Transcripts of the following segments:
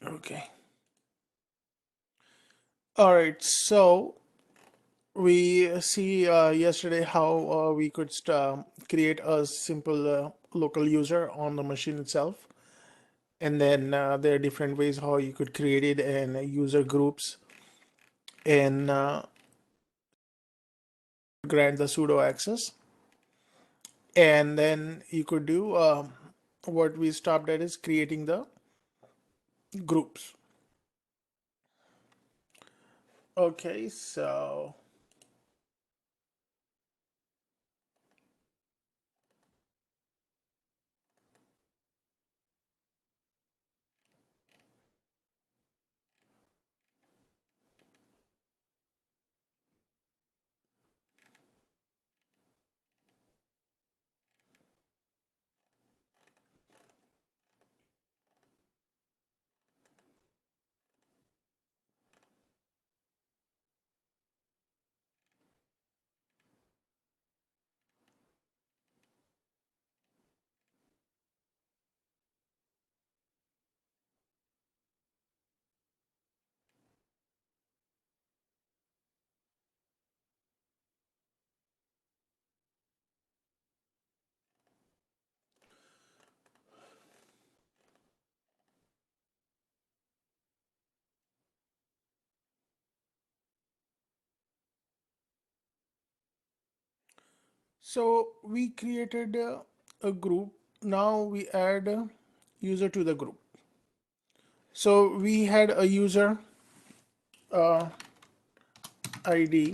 Okay. All right. So we see yesterday how we could create a simple local user on the machine itself. And then there are different ways how you could create it and user groups and grant the sudo access. And then you could do what we stopped at is creating the groups. Okay, so we created a group. Now we add a user to the group. So we had a user uh, ID.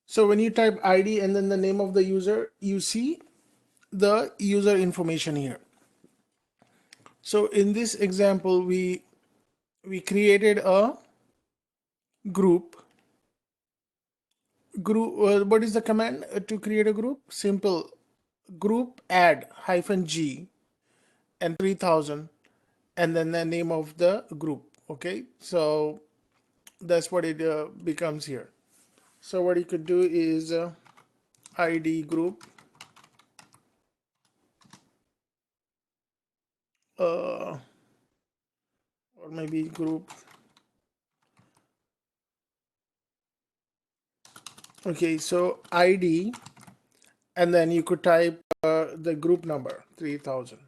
So when you type ID and then the name of the user, you see the user information here. So in this example, we created a group. What is the command to create a group? Simple. Group add -g and 3000 and then the name of the group. Okay, so that's what it becomes here. So what you could do is ID group or maybe group. Okay, so ID and then you could type the group number 3000.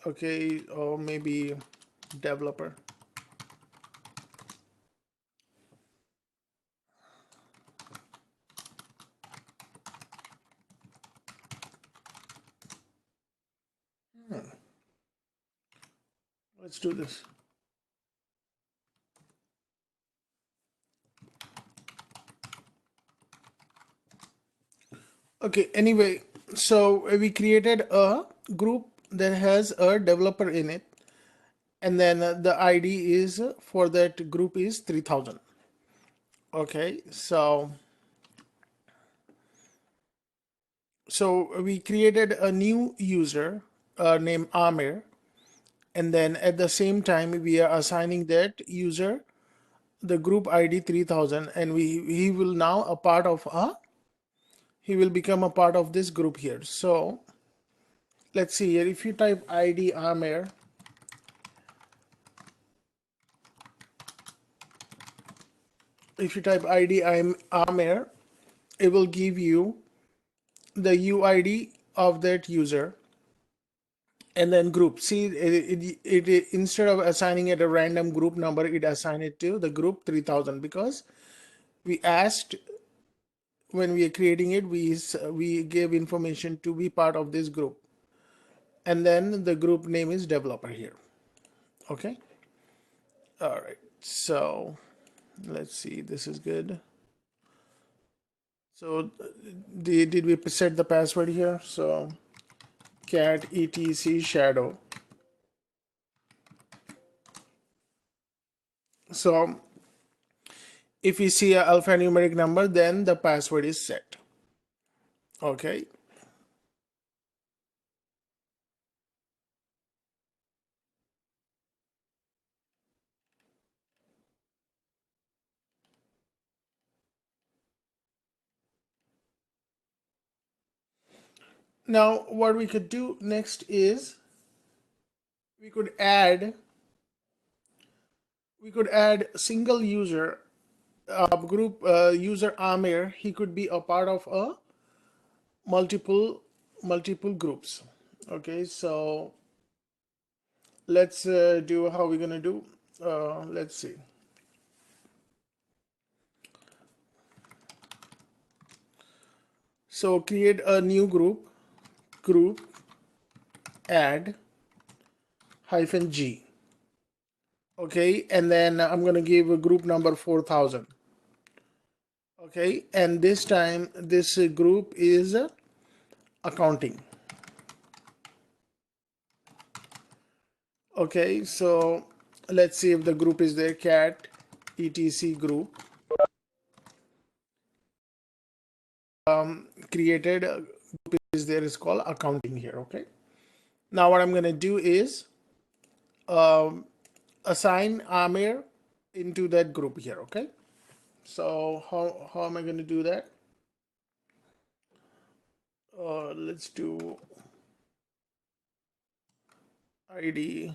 Okay, or maybe developer. Let's do this. Okay, anyway, so we created a group that has a developer in it, and then the ID is for that group is 3000. Okay, so we created a new user named Amir, and then at the same time we are assigning that user the group ID 3000, and he will now a part of a he will become a part of this group here. So let's see here. If you type ID Amir, if you type ID I'm Amir, it will give you the UID of that user and then group. See, instead of assigning it a random group number, it assigned it to the group 3000 because we asked when we are creating it, we gave information to be part of this group, and then the group name is developer here. Okay. All right. So let's see. This is good. So did we set the password here? So cat etc shadow. So if you see an alphanumeric number, then the password is set. Okay. Now what we could do next is we could add single user group user Amir. He could be a part of a multiple groups. Okay, so let's do how we're gonna do. Let's see. So create a new group add -G. Okay, and then I'm gonna give a group number 4000. Okay, and this time this group is accounting. Okay, so let's see if the group is there. Cat etc group created group is there, is called accounting here. Okay, now what I'm gonna do is assign Amir into that group here. Okay, so how am I going to do that? Let's do ID.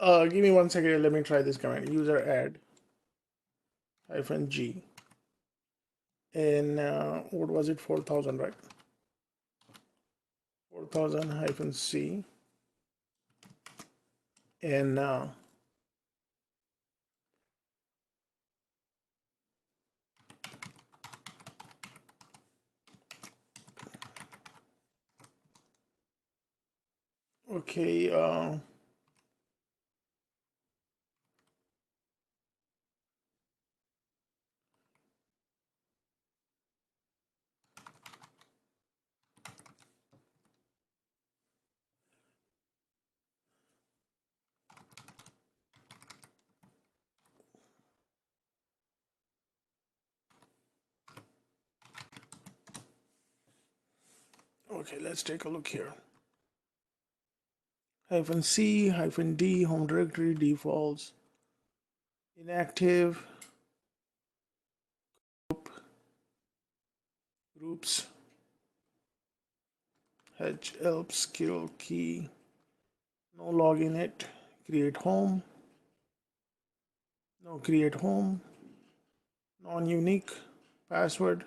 Give me 1 second. Let me try this command. User add -G. And what was it? 4000, right? 4000 -C. And okay. Okay, let's take a look here. -C -D home directory defaults inactive groups help skill key no login it create home no create home non-unique password.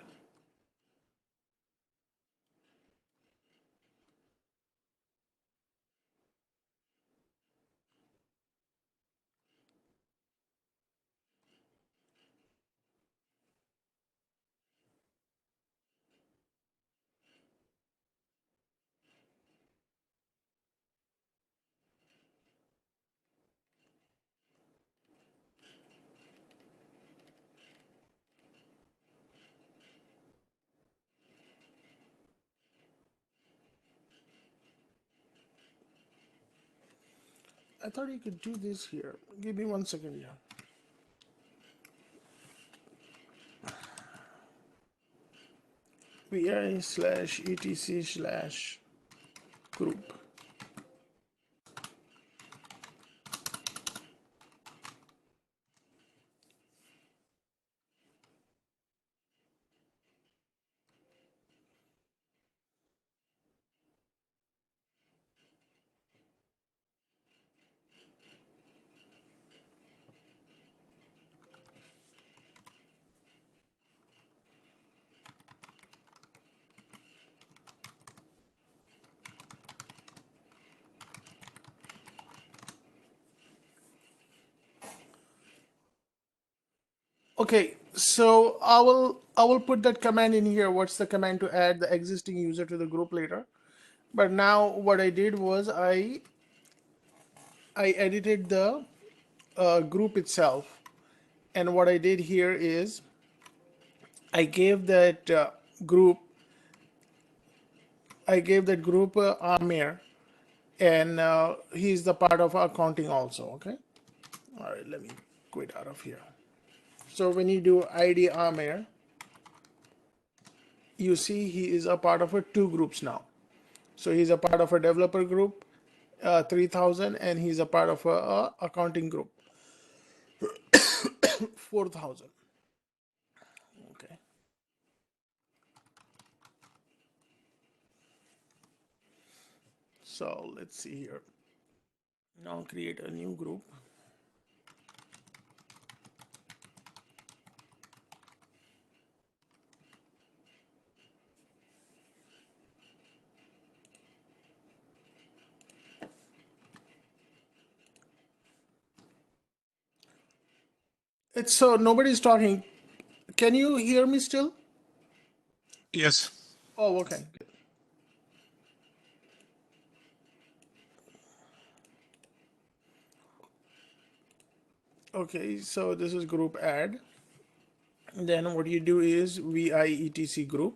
I thought you could do this here. Give me 1 second here. vi/etc/group. Okay, so I will put that command in here. What's the command to add the existing user to the group later? But now what I did was I edited the group itself, And what I did here is I gave that group, Amir, and he's the part of accounting also. Okay. All right. Let me quit out of here. So when you do ID Amir, you see he is a part of two groups now. So he's a part of a developer group, 3,000, and he's a part of a accounting group, 4,000. Okay. So let's see here. Now create a new group. It's so nobody's talking. Can you hear me still? Yes. Oh, okay. Good. Okay, so this is group add. Then what you do is VIETC group.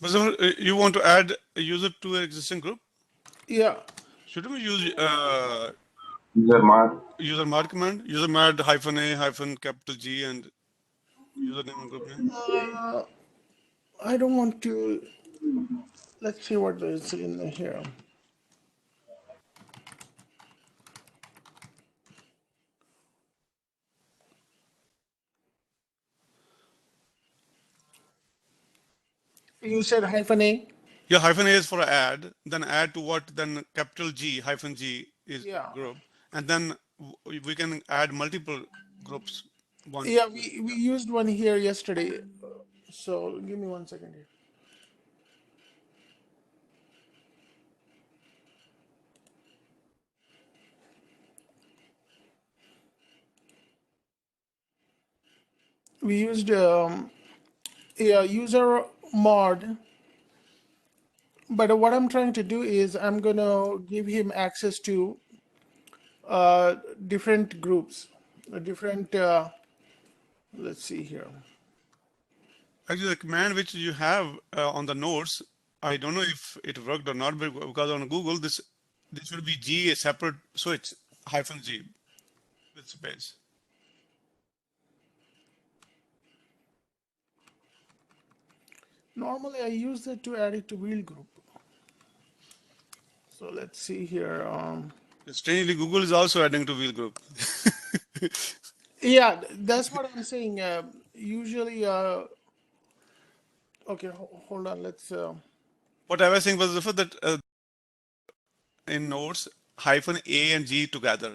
But you want to add a user to an existing group? Yeah. Shouldn't we use User mark. user mod command? User mod -a capital G and username and group name. I don't want to. Let's see what is in here. You said -A? Yeah, -a is for add, then add to what, then capital G -G is Yeah. group, and then we can add multiple groups. One. Yeah, we used one here yesterday. So give me 1 second here. We used yeah, user mod, but what I'm trying to do is I'm gonna give him access to different groups, different. Let's see here. Actually, the command which you have on the notes, I don't know if it worked or not, because on Google this will be G, a separate switch -G with space. Normally, I use it to add it to wheel group. So let's see here. Strangely, Google is also adding to wheel group. Yeah, that's what I'm saying. Usually, okay, hold on. Let's. What I was saying was that in notes -A and G together.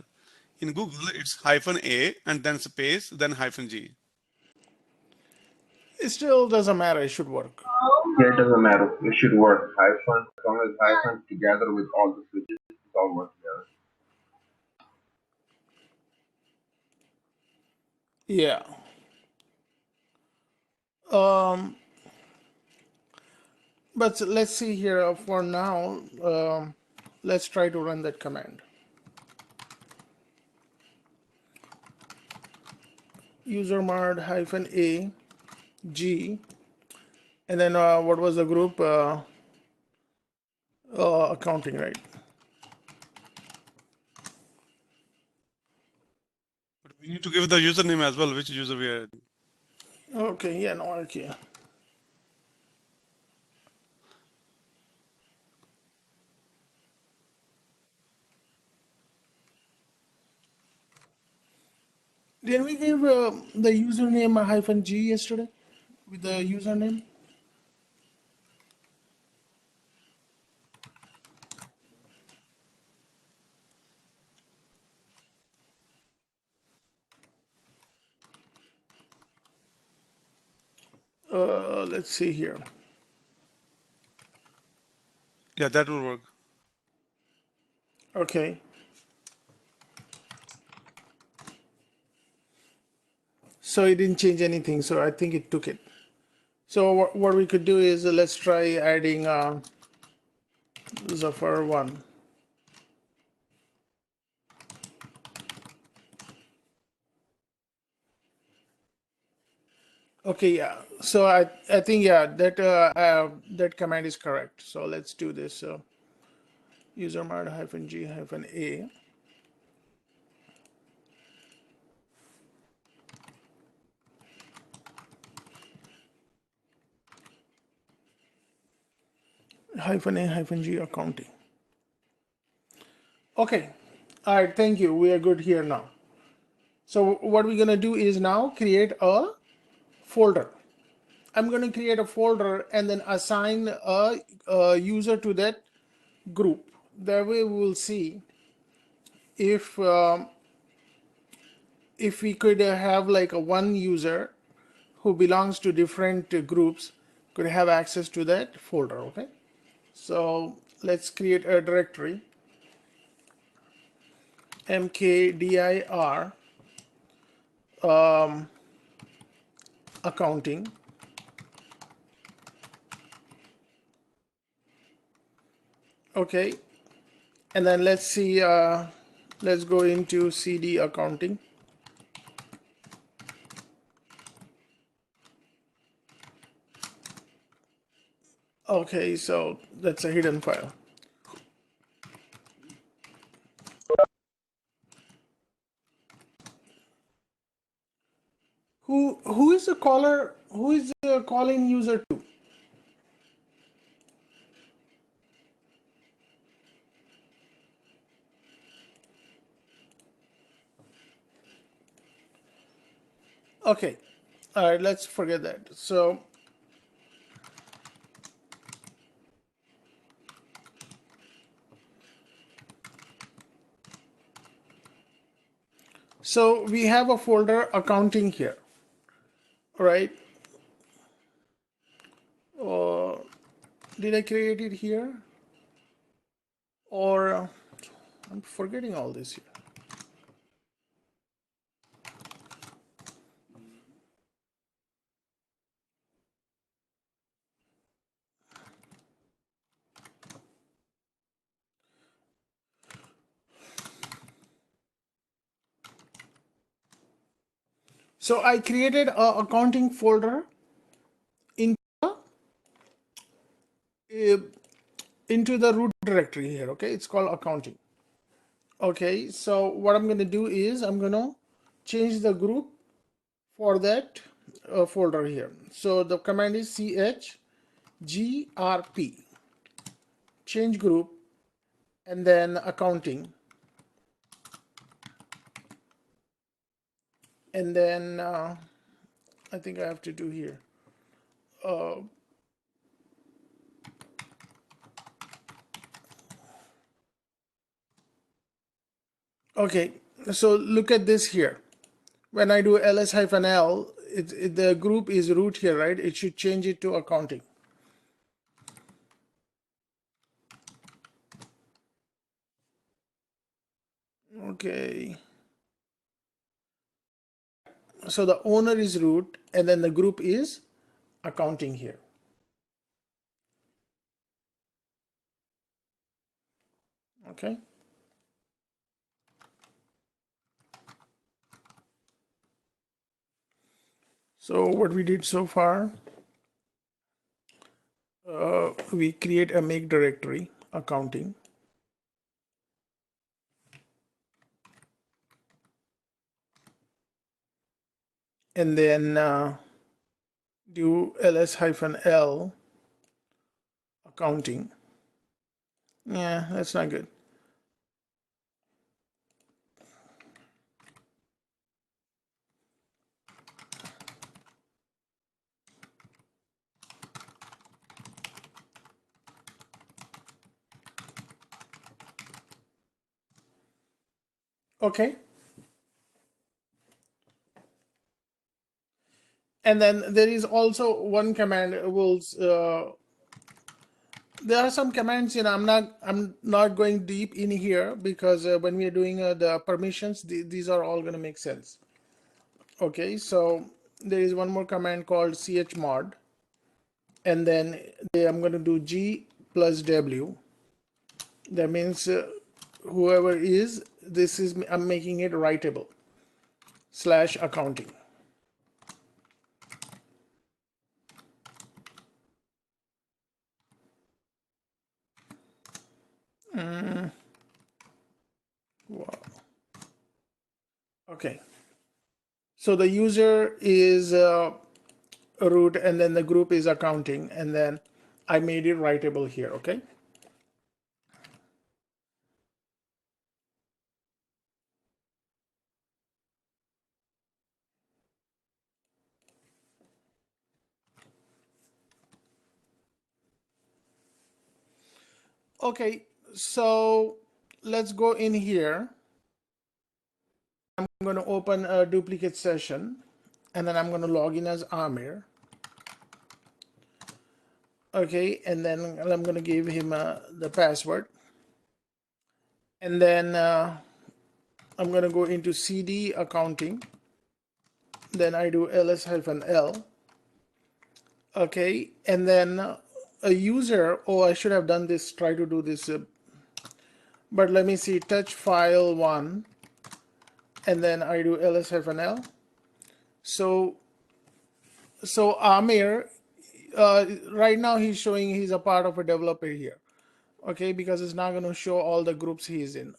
In Google, it's -A and then space, then -G. It still doesn't matter. It should work. Yeah, it doesn't matter. It should work. Hyphen, as long as hyphen together with all the switches, it's all work together. Yeah. But let's see here. For now, let's try to run that command. Usermod -A G, and then what was the group? Accounting, right? But we need to give the username as well, which user we are adding. Okay, yeah, no, okay. Did we give the username a -G yesterday with the username? Let's see here. Yeah, that will work. Okay. So it didn't change anything. So I think it took it. So what we could do is let's try adding Zafar 1. Okay, yeah. So I think yeah that command is correct. So let's do this. So usermod -g-a -a-g accounting. Okay. All right. Thank you. We are good here now. So what we're gonna do is now create a folder. I'm going to create a folder and then assign a user to that group. That way we will see if we could have like a one user who belongs to different groups could have access to that folder. Okay, so let's create a directory mkdir accounting. Okay, and then let's see, let's go into cd accounting. Okay, so that's a hidden file. Who is the caller? Who is the calling user to? Okay, all right. Let's forget that. So we have a folder accounting here, right? Or did I create it here? Or I'm forgetting all this here. So I created a accounting folder in, into the root directory here. Okay, it's called accounting. Okay, so what I'm going to do is I'm going to change the group for that folder here. So the command is chgrp, change group, and then accounting, and then I think I have to do here. Okay, so look at this here. When I do ls-l, the group is root here, right? It should change it to accounting. Okay. So the owner is root, and then the group is accounting here. Okay. So what we did so far, we create a make directory, accounting. And then do ls-l accounting. Yeah, that's not good. Okay. And then there is also one command will there are some commands, I'm not going deep in here because when we are doing the permissions, these are all going to make sense. Okay, so there is one more command called chmod, and then I'm going to do g plus w. That means whoever is, this is, I'm making it writable, slash accounting. Wow. Okay, so the user is root, and then the group is accounting, and then I made it writable here. Okay. Okay, so let's go in here. I'm going to open a duplicate session, and then I'm going to log in as Amir. Okay, and then I'm going to give him the password, and then I'm going to go into CD accounting, then I do ls-l. Okay, and then a user, oh, I should have done this, try to do this, but let me see, touch file 1, and then I do ls-l. So Amir, right now he's showing he's a part of a developer here. Okay, because it's not going to show all the groups he's in.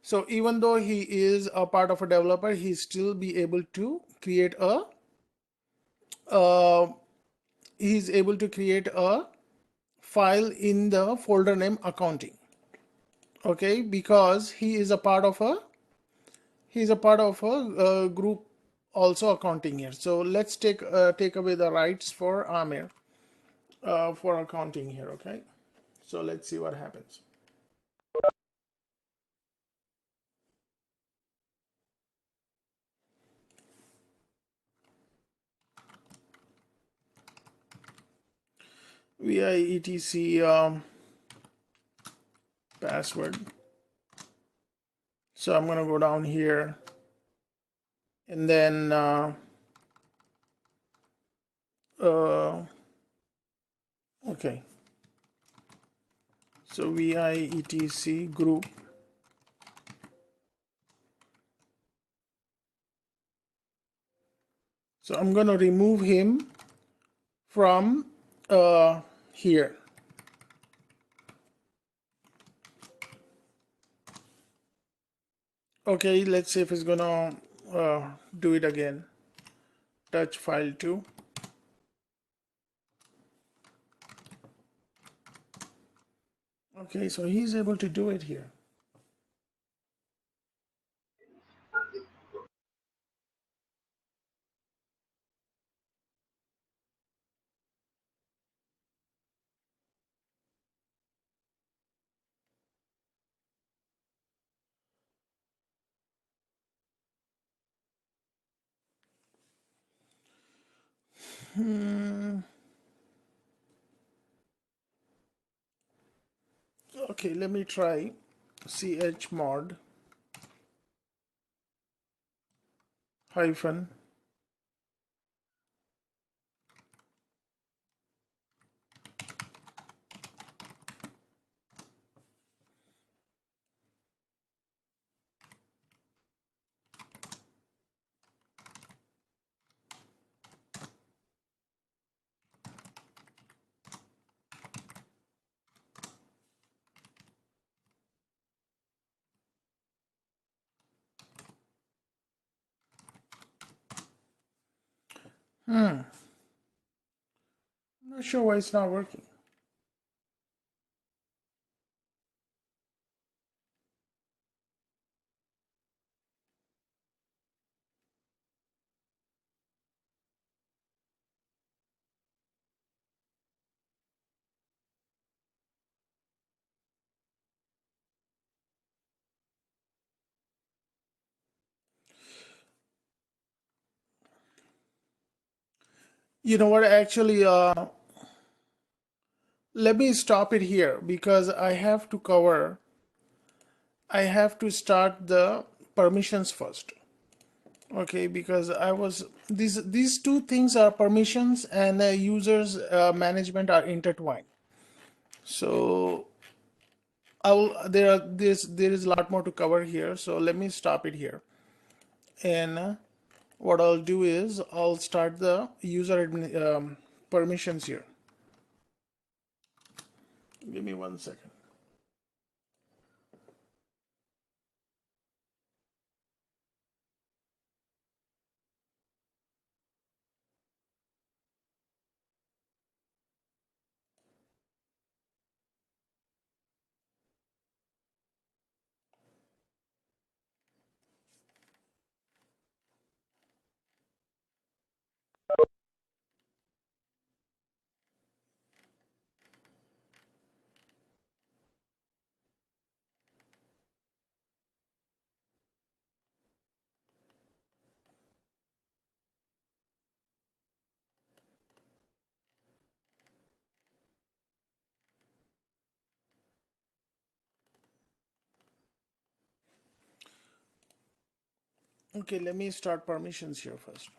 So even though he is a part of a developer, he still be able to create a he's able to create a file in the folder name accounting. Okay, because he is a part of a group also accounting here. So let's take away the rights for Amir for accounting here. Okay, so let's see what happens. vi etc password. So I'm going to go down here, and then okay, so vi etc group. So I'm going to remove him from here. Okay, let's see if it's gonna do it again. Touch file 2. Okay, so he's able to do it here. Okay, let me try chmod hyphen I'm not sure why it's not working. You know what, actually let me stop it here, because I have to start the permissions first. Okay, because I was these two things are permissions and users management are intertwined. So I will there is a lot more to cover here. So let me stop it here. And what I'll do is I'll start the permissions here. Give me 1 second. Okay, let me start permissions here first.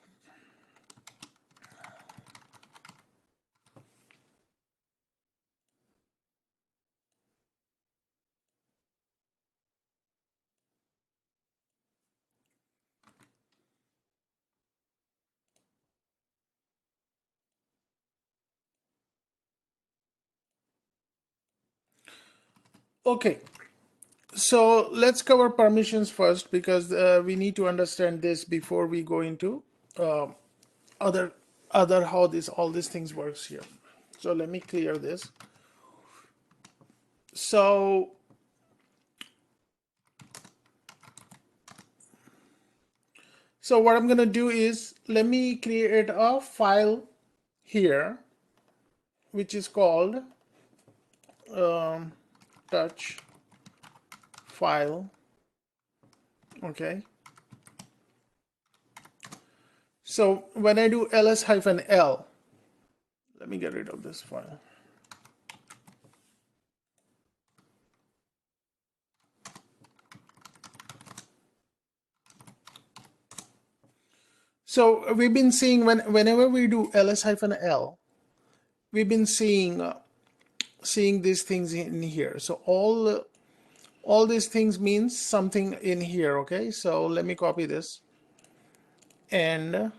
Okay, so let's cover permissions first because we need to understand this before we go into uh, other how this all these things works here. So let me clear this. So what I'm gonna do is let me create a file here which is called touch file. Okay, so when I do ls-l, let me get rid of this file. So we've been seeing whenever we do ls-l, we've been seeing these things in here. So all these things means something in here. Okay, so let me copy this, and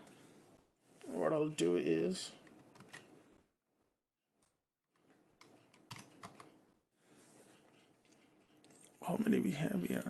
what I'll do is how many we have here.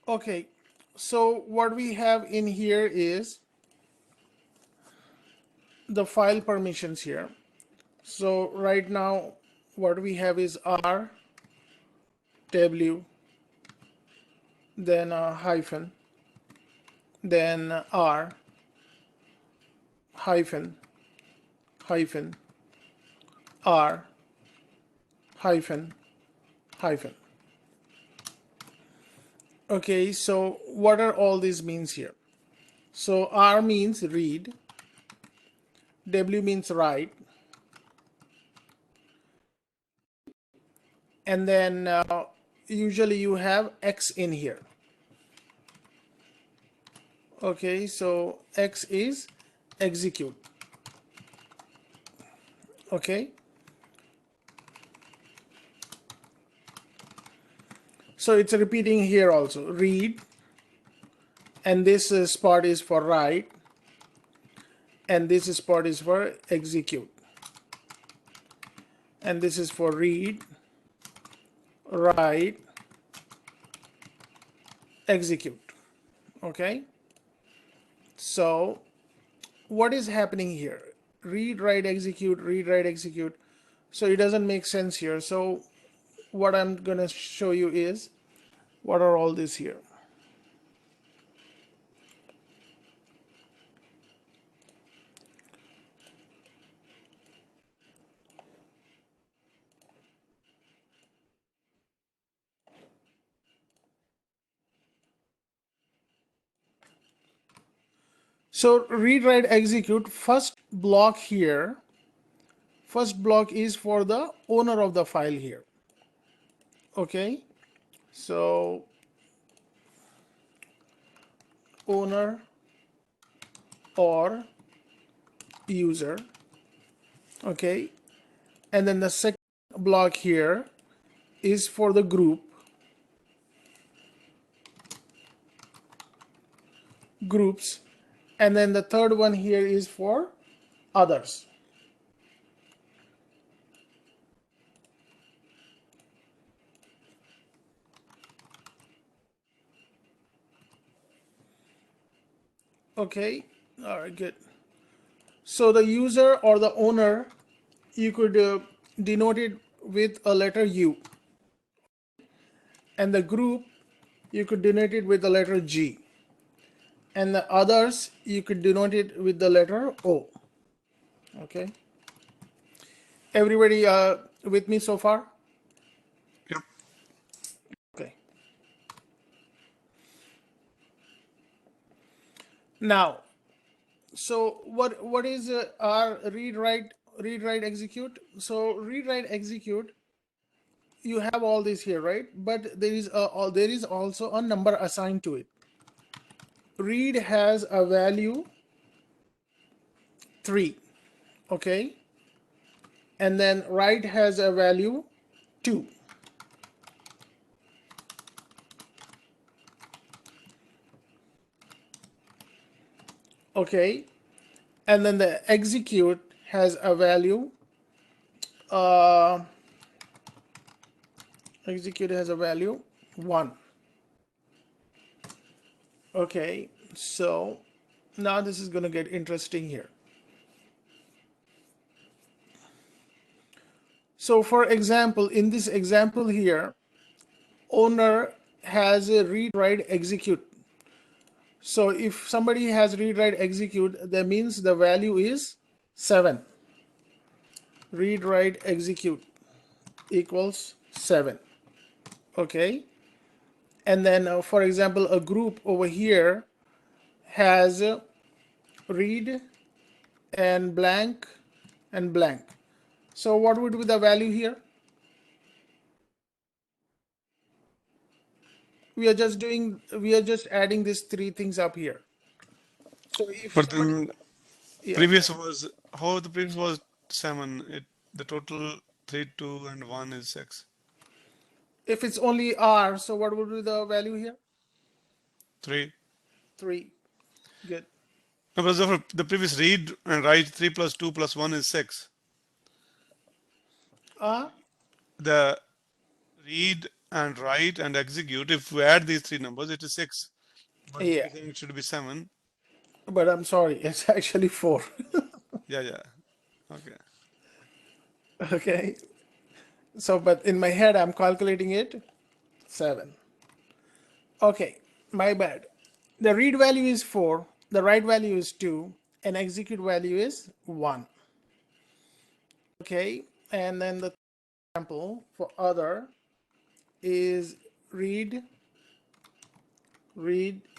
Okay, so what we have in here is the file permissions here. So right now what we have is R, W, then a hyphen, then R, hyphen, hyphen, R, hyphen, hyphen. Okay, so what are all these means here? So R means read, W means write, and then usually you have X in here. Okay, so X is execute. Okay, so it's repeating here also, read, and this spot is for write, and this spot is for execute, and this is for read, write, execute. Okay, so what is happening here? read, write, execute, read, write, execute. So it doesn't make sense here. So what I'm going to show you is what are all these here. So read, write, execute, first block here. First block is for the owner of the file here. Okay, so owner or user. Okay, and then the second block here is for the groups, and then the third one here is for others. Okay, all right, good. So the user or the owner, you could denote it with a letter U, and the group you could denote it with the letter G, and the others you could denote it with the letter O. Okay, everybody with me so far? Yep. Okay. Now, so what is our read write execute? So read write execute, you have all this here, right? But there is also a number assigned to it. Read has a value 3, okay, and then write has a value 2. Okay, and then the execute has a value uh, 1. Okay, so now this is going to get interesting here. So for example, in this example here, owner has a read write execute. So if somebody has read write execute, that means the value is 7. Read write execute equals 7. Okay, and then for example, a group over here has read and blank and blank. So what would be the value here? We are just adding these 3 things up here. So if But somebody, then yeah, previous was how the previous was 7. The total 3, 2, and 1 is 6. if it's only R, so what would be the value here? 3. 3. Good. No, but Zafar, the previous read and write 3 plus 2 plus 1 is 6. The read and write and execute, if we add these 3 numbers, it is 6. But Yeah, you're saying it should be 7. but I'm sorry, it's actually 4. Yeah, yeah. Okay. Okay. So, but in my head, I'm calculating it 7. Okay, my bad. The read value is 4, the write value is 2, and execute value is 1. Okay, and then the example for other is read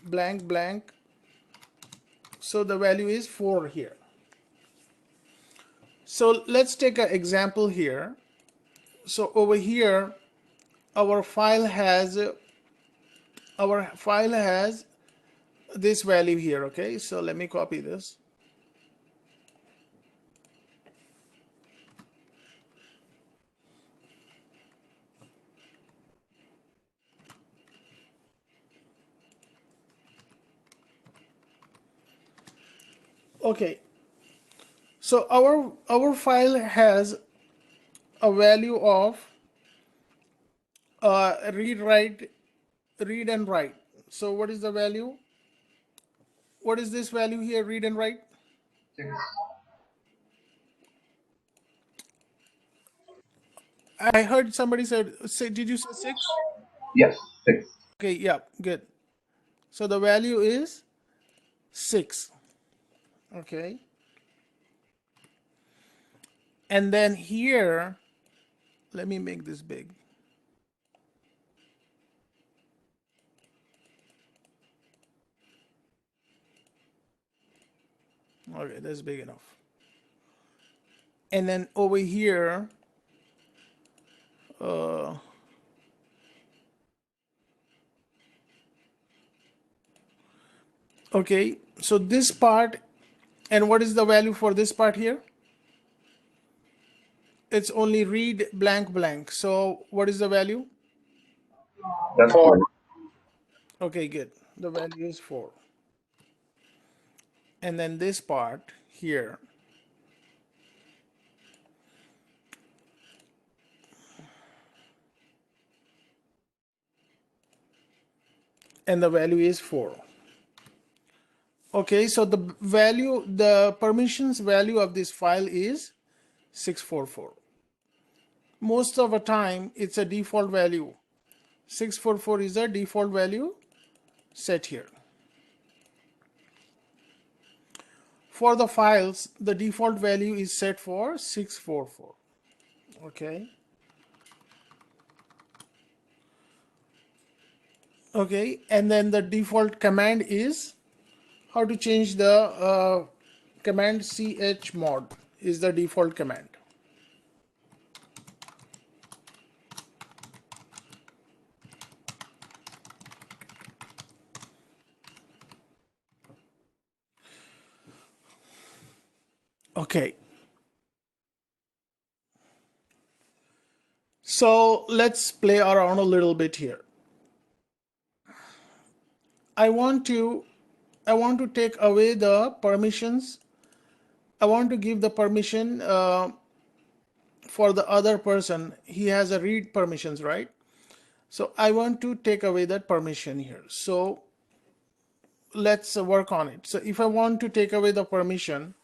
blank blank. So the value is 4 here. So let's take an example here. So over here, our file has this value here. Okay, so let me copy this. Okay, so our file has a value of read and write. So what is the value? What is this value here? Read and write. 6. I heard somebody say, did you say 6? Yes, 6. Okay, yeah, good. So the value is 6. Okay. And then here, let me make this big. Okay, that's big enough. And then over here, okay, so this part, and what is the value for this part here? It's only read blank blank. So what is the value? That's 4. 4. Okay, good. The value is 4. And then this part here, and the value is 4. Okay, so the value, the permissions value of this file is 644. Most of the time, it's a default value. 644 is a default value set here. For the files, the default value is set for 644. Okay. Okay, and then the default command is how to change the command chmod is the default command. Okay. So let's play around a little bit here. I want to take away the permissions. I want to give the permission for the other person. He has a read permissions, right? So I want to take away that permission here. So let's work on it. So if I want to take away the permission,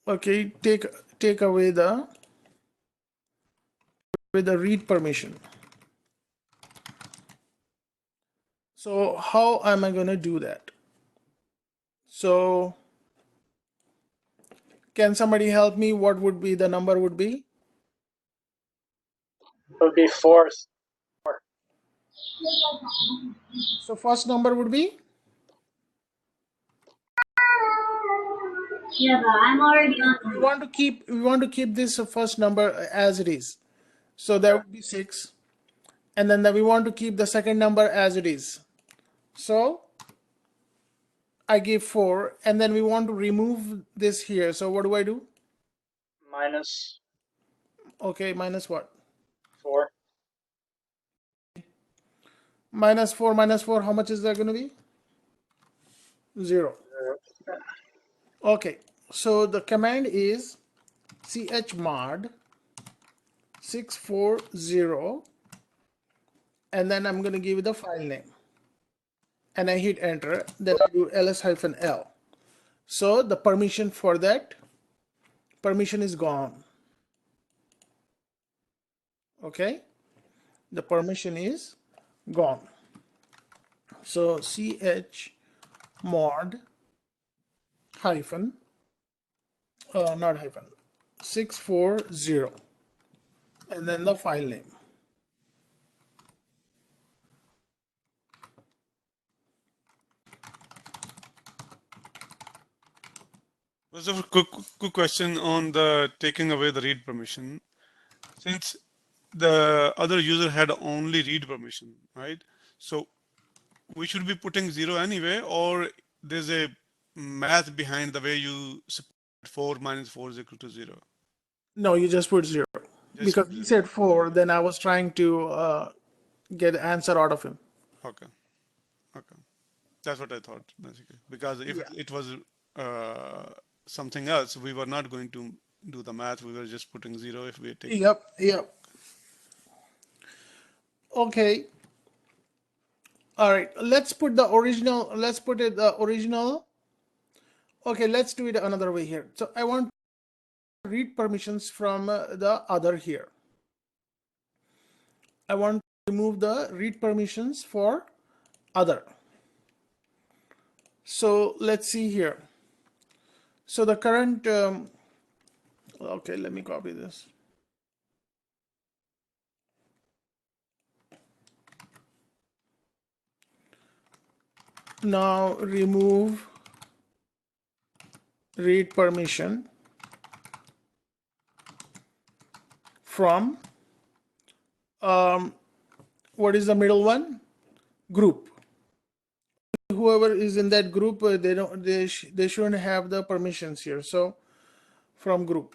okay, take away the read permission. So how am I going to do that? So can somebody help me? What would be the number would be? Would be 4. So first number would be? Yeah, but I'm already on. We want to keep this first number as it is. So that would be 6. And then we want to keep the second number as it is. So I give 4, and then we want to remove this here. So what do I do? Minus Okay, minus what? 4. Minus 4, how much is that going to be? 0. Okay, so the command is chmod 640, and then I'm going to give it the file name. And I hit enter, then I do ls-l. So the permission for that permission is gone. Okay, the permission is gone. So chmod hyphen not hyphen 640, and then the file name. So a quick question on the taking away the read permission. Since the other user had only read permission, right? So we should be putting 0 anyway, or there's a math behind the way you separate 4 minus 4 is equal to 0. No, you just put 0 Just because he said 4. Then I was trying to get the answer out of him. Okay. Okay. That's what I thought, basically. Because if Yeah. it was something else, we were not going to do the math. We were just putting 0 if we take. Yep. Okay. All right, let's put the original, let's put it the original. Okay, let's do it another way here. So I want to read permissions from the other here. I want to remove the read permissions for other. So let's see here. So the current, okay, let me copy this. Now remove read permission from, what is the middle one? Group. Whoever is in that group, they shouldn't have the permissions here. So from group.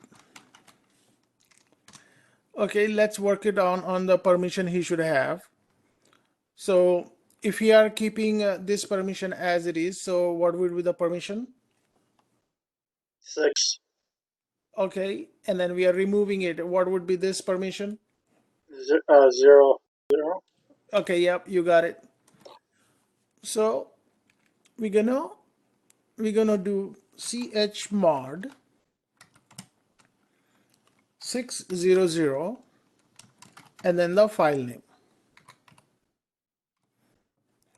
Okay, let's work it on the permission he should have. So if we are keeping this permission as it is, so what would be the permission? 6. Okay, and then we are removing it. What would be this permission? 0. Okay, yep, you got it. So we're gonna do chmod 600 and then the file name.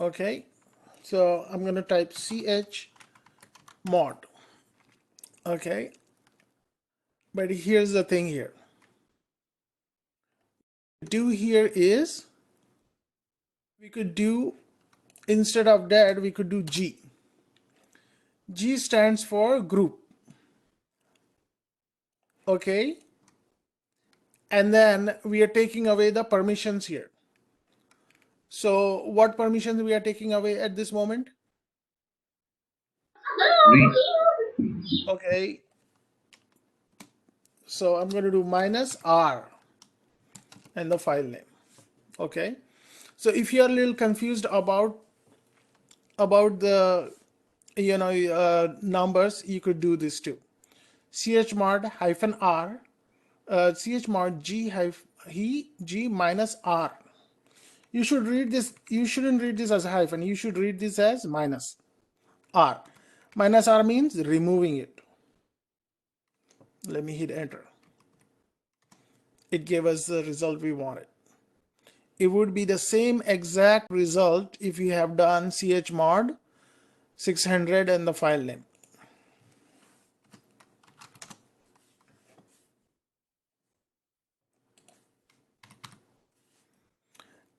Okay, so I'm gonna type chmod. Okay, but here's the thing here. Do here is we could do, instead of that we could do G. G stands for group. Okay, and then we are taking away the permissions here. So what permissions we are taking away at this moment? Read. Okay, so I'm going to do -R and the file name. Okay, so if you are a little confused about the numbers, you could do this too. chmod -R, chmod G -R. You should read this. You shouldn't read this as a hyphen. You should read this as -R. -R means removing it. Let me hit enter. It gave us the result we wanted. It would be the same exact result if you have done chmod 600 and the file name.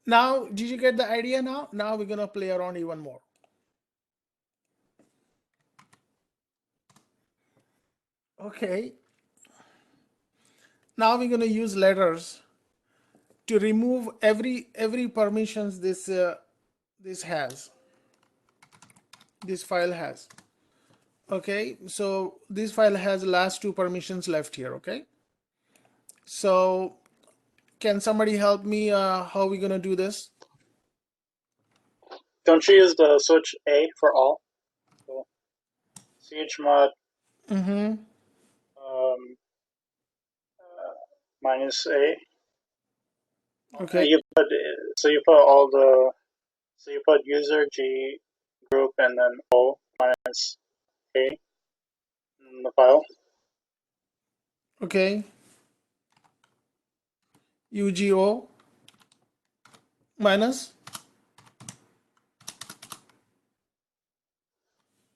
Now, did you get the idea now? Now we're gonna play around even more. Okay. Now we're gonna use letters to remove every permissions this file has. Okay, so this file has last two permissions left here. Okay, so can somebody help me how we gonna do this? Don't you use the switch A for all? So chmod -A. Okay, You put all the, so you put user G group and then O -A in the file. okay, UGO minus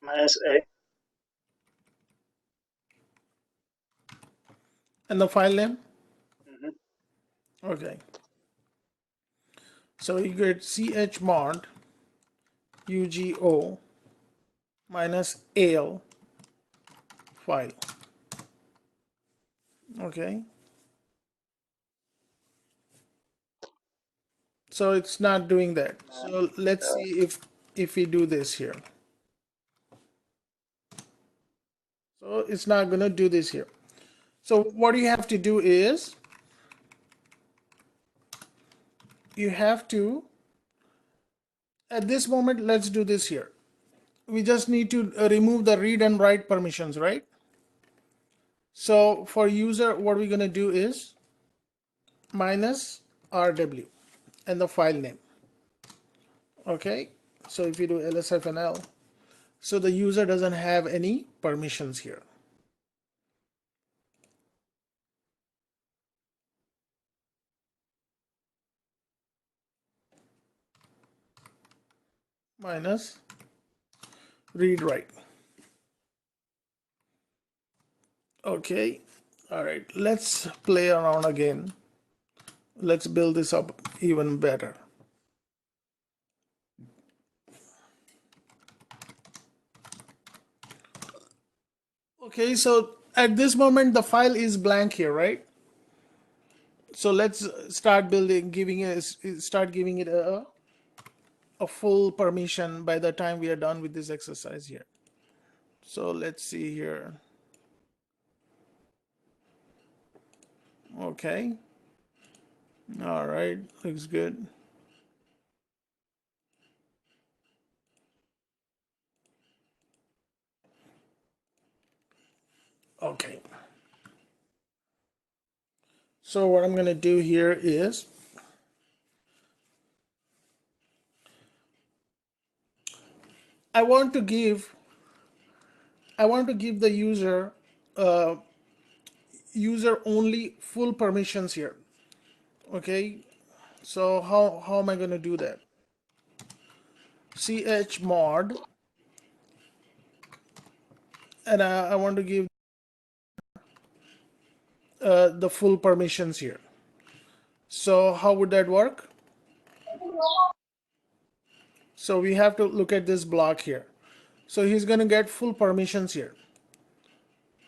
-A. and the file name. Mm-hmm. Okay, so you get chmod UGO minus AL file. Okay, so it's not doing that. So let's see if we do this here. So it's not gonna do this here. So what you have to do is you have to, at this moment, let's do this here. We just need to remove the read and write permissions, right? So for user, what we're gonna do is -RW and the file name. Okay, so if you do lsfnl, so the user doesn't have any permissions here. Minus read write. Okay, all right, let's play around again. Let's build this up even better. Okay, so at this moment the file is blank here, right? So let's start building, giving it a full permission by the time we are done with this exercise here. So let's see here. Okay. All right, looks good. Okay. So what I'm going to do here is I want to give the user only full permissions here. Okay. So how am I going to do that? Chmod, and I want to give the full permissions here. So how would that work? So we have to look at this block here. So he's going to get full permissions here.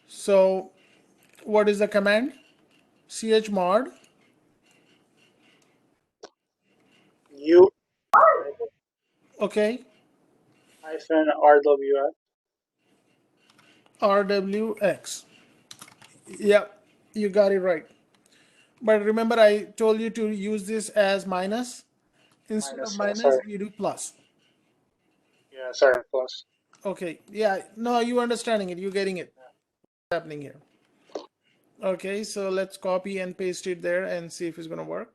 So what is the command? Chmod U okay, hyphen RWF. RWX. Yeah, you got it right. But remember I told you to use this as minus. Instead of Minus, yeah, minus, sorry. you do plus. Yeah, sorry, plus. Okay, yeah, no, you understanding it, you getting it. What's happening here? Okay, so let's copy and paste it there and see if it's going to work.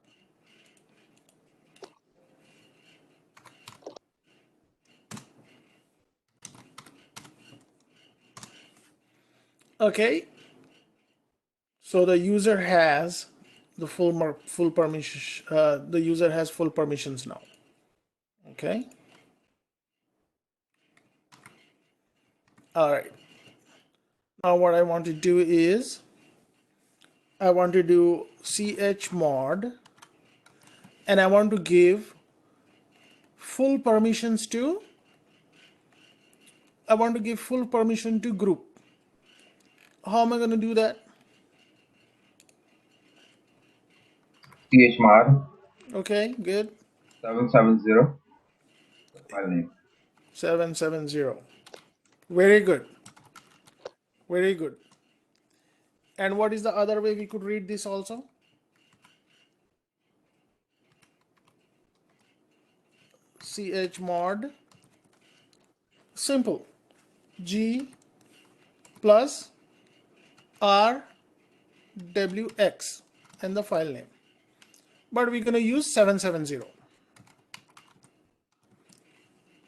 Okay, so the user has the full permission. The user has full permissions now. Okay. All right. Now what I want to do is I want to do chmod, and I want to give full permissions to. I want to give full permission to group. How am I going to do that? chmod Okay, good. 770 file name. 770. Very good. Very good. And what is the other way we could read this also? Chmod. Simple. G plus RWX and the file name. But we're going to use 770.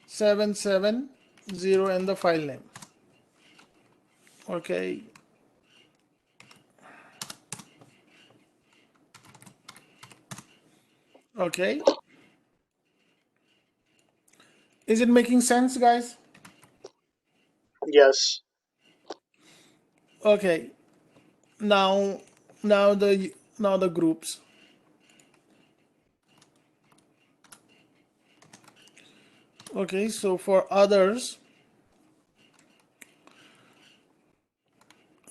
770 and the file name. Okay. Okay. Is it making sense, guys? Yes. Okay. Now the groups. Okay, so for others,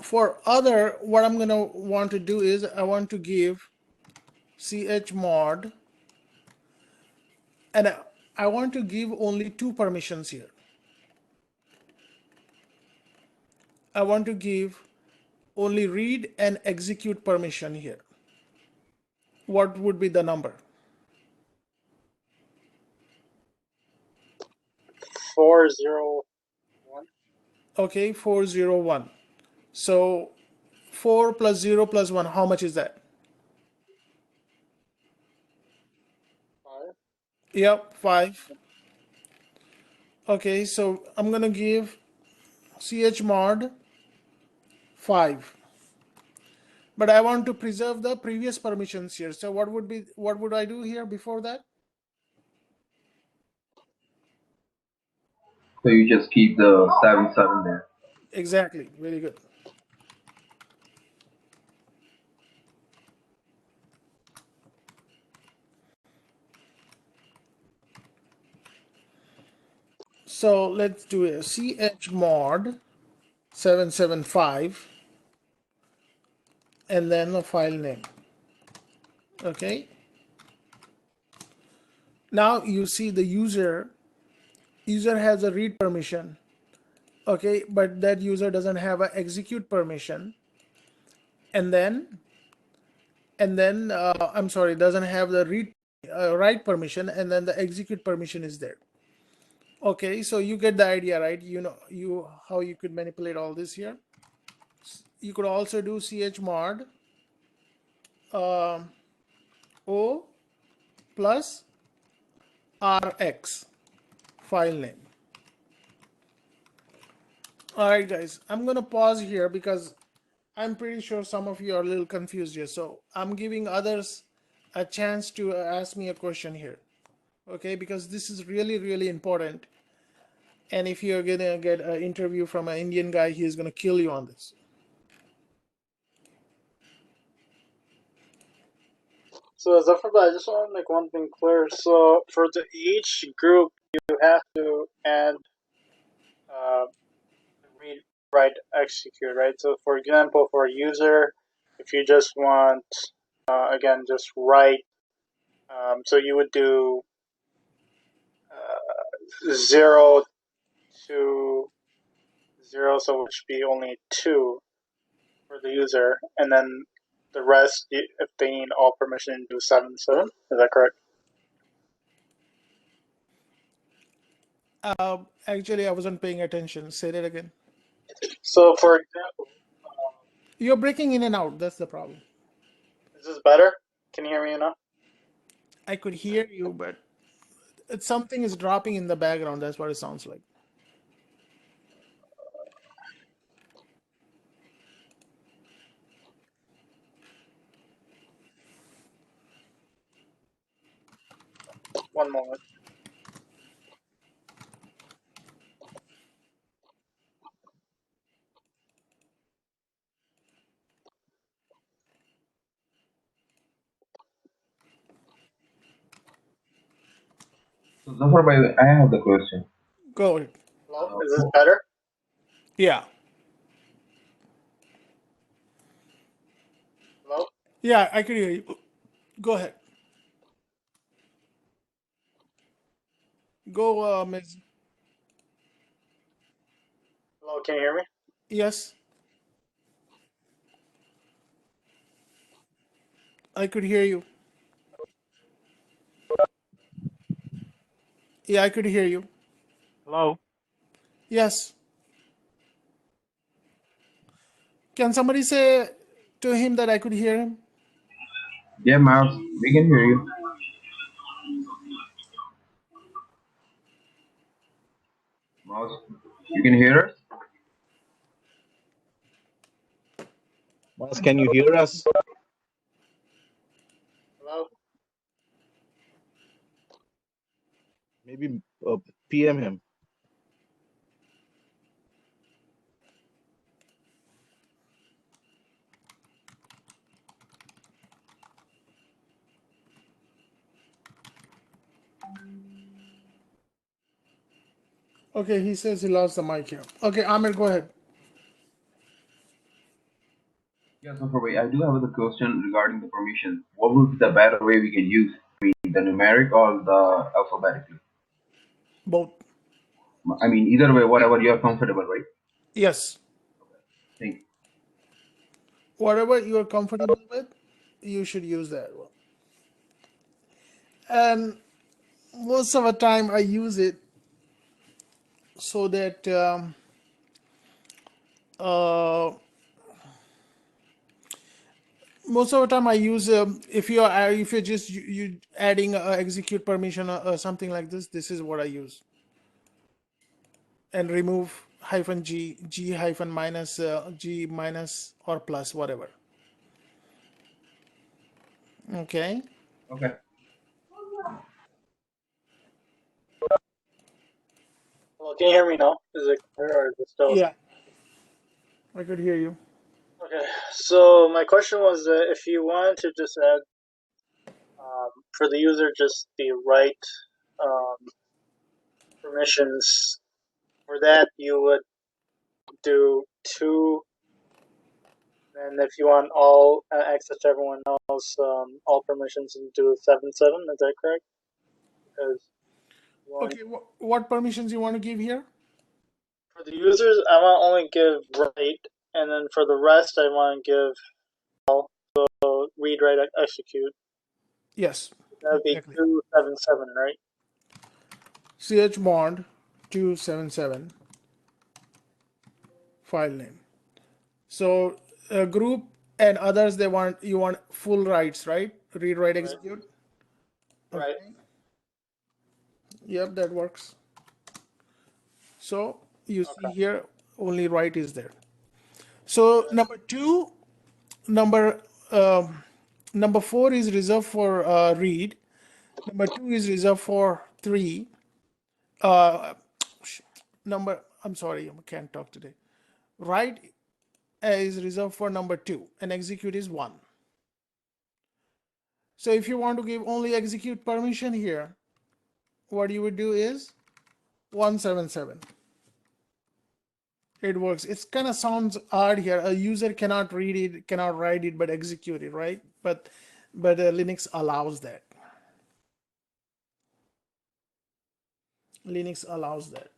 what I'm gonna want to do is I want to give chmod, and I want to give only two permissions here. I want to give only read and execute permission here. What would be the number? 401. Okay, 401. So 4 plus 0 plus 1, how much is that? 5. Yep, 5. Okay, so I'm gonna give chmod 5. But I want to preserve the previous permissions here. So what would I do here before that? So you just keep the 7 there. Exactly. Very good. So let's do a chmod 775 and then a file name. Okay. Now you see the user has a read permission. Okay, but that user doesn't have a execute permission. And then I'm sorry, doesn't have the write permission, and then the execute permission is there. Okay, so you get the idea, right? You know how you could manipulate all this here. You could also do chmod o plus rx file name. All right, guys, I'm gonna pause here because I'm pretty sure some of you are a little confused here. So I'm giving others a chance to ask me a question here. Okay, because this is really, really important. And if you're gonna get an interview from an Indian guy, he's gonna kill you on this. So Zafar, I just want to make one thing clear. So for each group, you have to add read, write, execute, right? So for example, for a user, if you just want, again, just write, so you would do 0 to 0, so which would be only 2 for the user, and then the rest, if they need all permission, do 7, 7. Is that correct? Actually, I wasn't paying attention. Say that again. So for example, You're breaking in and out. That's the problem. is this better? Can you hear me enough? I could hear you, but something is dropping in the background. That's what it sounds like. One moment. So Zafar, by the way, I have the question. Go ahead. Hello? Is this better? Yeah. Hello? Yeah, I could hear you. Go ahead. Go, Ms. Hello, can you hear me? Yes, I could hear you. Yeah, I could hear you. Hello? Yes. Can somebody say to him that I could hear him? Yeah, Miles, we can hear you. Miles, you can hear us? Mas, can you hear us? Hello? Maybe PM him. Okay, he says he lost the mic here. Okay, Amir, go ahead. Yeah, Zafar, wait, I do have the question regarding the permission. What would be the better way we can use between the numeric or the alphabetically? Both. I mean, either way, whatever you're comfortable, right? Yes. Thank you. Whatever you are comfortable with, you should use that one. And most of the time, I use it so that most of the time I use if you're just you adding execute permission or something like this. This is what I use. and remove -g, g hyphen minus, g minus or plus, whatever. Okay. Okay. Well, can you hear me now? Is it clear or is it still? Yeah, I could hear you. Okay. So my question was if you wanted to just add for the user just the right permissions, for that you would do 2. And if you want all access to everyone else, all permissions, and do 7 7. Is that correct? Because you want, Okay, what permissions you want to give here? for the users, I want to only give write, and then for the rest, I want to give so read, write, execute. Yes, That would be exactly. 277, right? chmod 277 file name. So group and others, you want full rights, right? Read, write, execute. Right. Okay. Yep, that works. So you see Okay. here only write is there. So number number 4 is reserved for read. Number 2 is reserved for 3. Uh, I'm sorry, I can't talk today. Write is reserved for number 2 and execute is 1. So if you want to give only execute permission here, what you would do is 177. It works. It's kind of sounds odd here. A user cannot read it, cannot write it, but execute it, right? But Linux allows that. Linux allows that.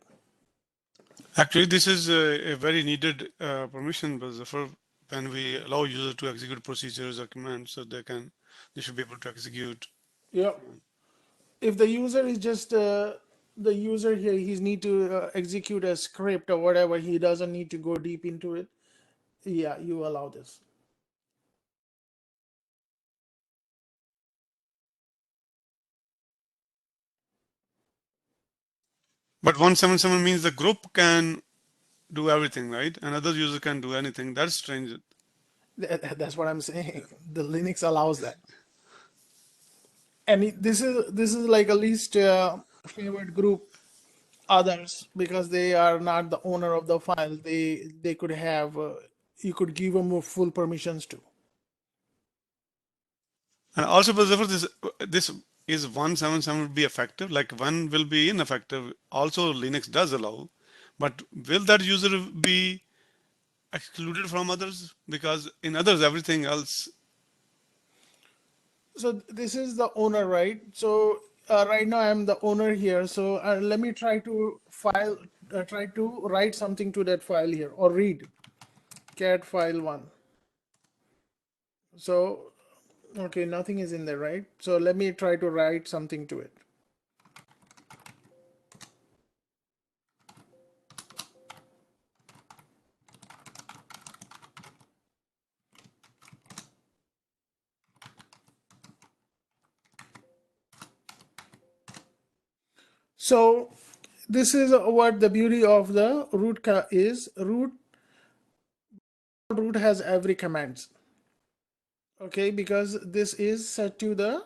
Actually, this is a very needed permission, for when we allow users to execute procedures or commands, so they should be able to execute. Yeah. If the user is just the user here, he's need to execute a script or whatever. He doesn't need to go deep into it. Yeah, you allow this. But 177 means the group can do everything, right? Another user can do anything. That's strange. That's what I'm saying. The Linux allows that. And this is like a least favored group others because they are not the owner of the file. They could have you could give them full permissions to. And also, Zafar, this is 177 will be effective. Like one will be ineffective. Also, Linux does allow, but will that user be excluded from others? Because in others, everything else. So this is the owner, right? So right now I'm the owner here. So let me try to try to write something to that file here or read cat file 1. So okay, nothing is in there, right? So let me try to write something to it. So this is what the beauty of the root is. Root has every commands. Okay, because this is set to the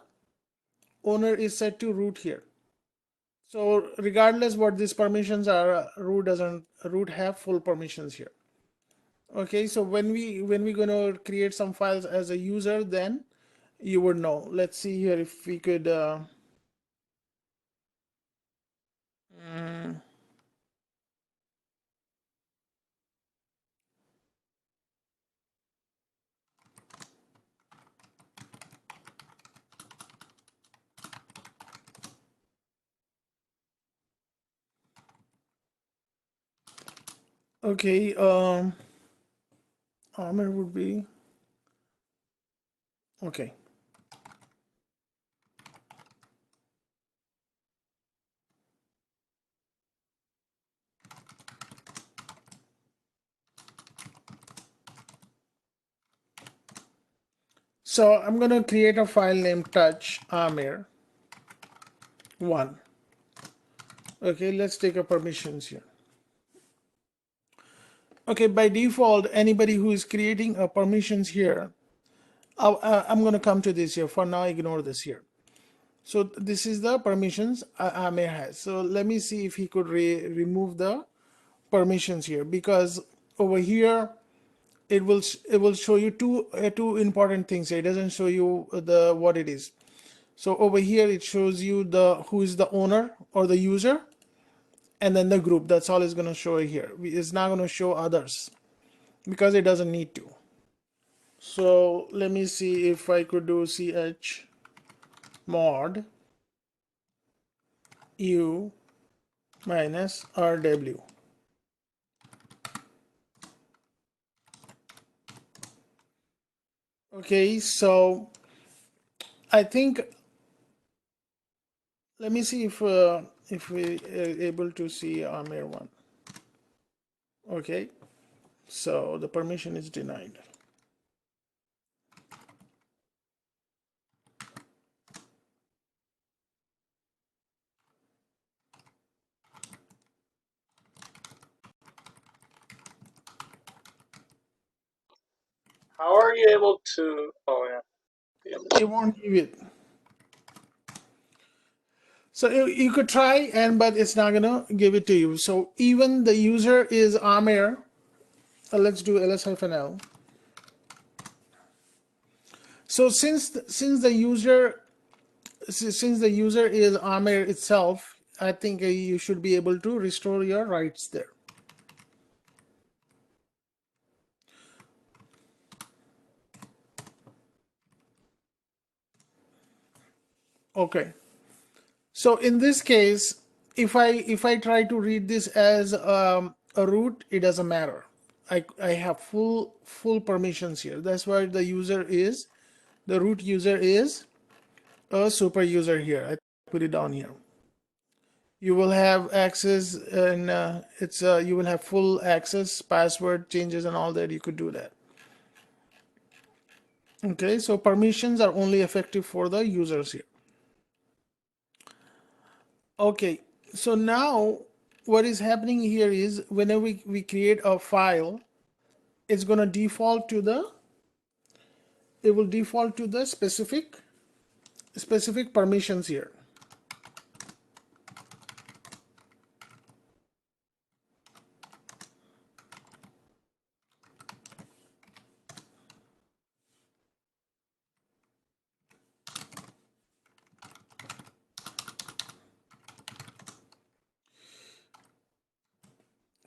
owner is set to root here. So regardless what these permissions are, root have full permissions here. Okay, so when we gonna create some files as a user, then you would know. Let's see here if we could okay, Amir would be okay. So I'm gonna create a file named touch Amir 1. Okay, let's take a permissions here. Okay, by default, anybody who is creating permissions here, I'm going to come to this here. For now, ignore this here. So this is the permissions Amir has. So let me see if he could remove the permissions here, because over here it will show you two important things here. It doesn't show you the what it is. So over here it shows you the who is the owner or the user, and then the group. That's all it's going to show here. It's not going to show others because it doesn't need to. So let me see if I could do ch mod u minus rw. Okay, so I think, let me see if we are able to see Amir one. Okay, so the permission is denied. How are you able to? Oh yeah. It won't give it. So you could try, but it's not gonna give it to you. So even the user is Amir. Let's do ls-l. So since the user is Amir itself, I think you should be able to restore your rights there. Okay. So in this case, if I try to read this as a root, it doesn't matter. I have full permissions here. That's why the root user is a super user here. I put it down here. You will have access, and you will have full access, password changes and all that. You could do that. Okay, so permissions are only effective for the users here. Okay, so now what is happening here is whenever we create a file, it's going to default to the specific permissions here.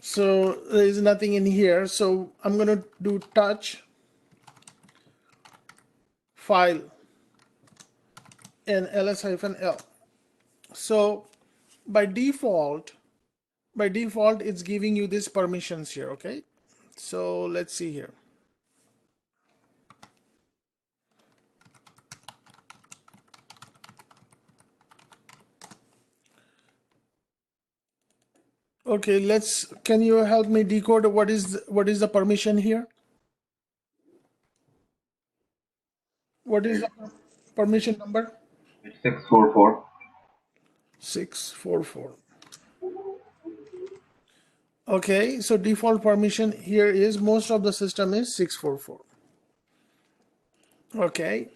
So there is nothing in here. So I'm going to do touch file and ls-l. So by default it's giving you these permissions here. Okay, so let's see here. Okay, can you help me decode what is the permission here? What is the permission number? It's 644. 644. Okay, so default permission here is most of the system is 644. Okay.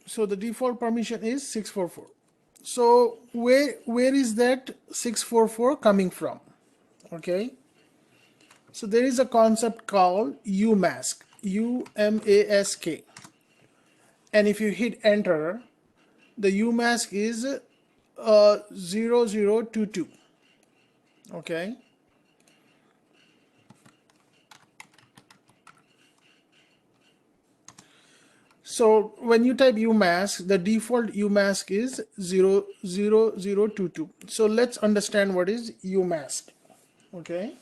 So the default permission is 644. So where is that 644 coming from? Okay. So there is a concept called UMask, UMASK. And if you hit enter, the UMask is 0022. Okay. So when you type UMask, the default UMask is 00022. So let's understand what is UMask. Okay.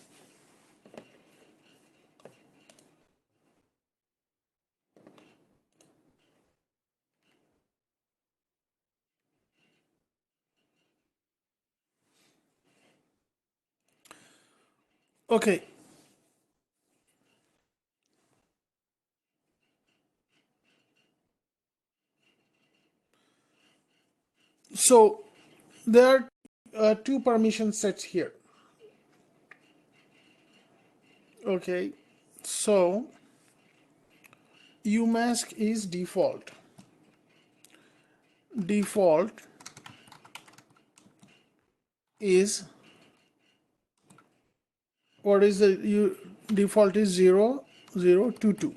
Okay. So there are two permission sets here. Okay. So umask is default. Default is, what is the default is 0, 0, 2, 2.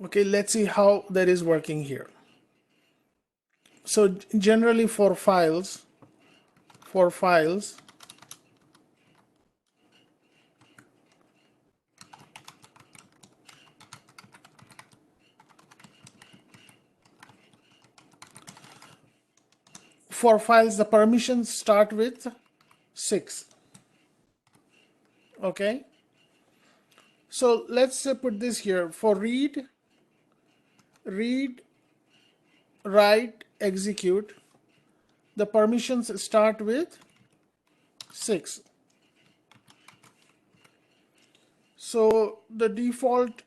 Okay, let's see how that is working here. So generally for files, for files, the permissions start with 6. Okay, so let's put this here. For read, write, execute, the permissions start with 6. So the default,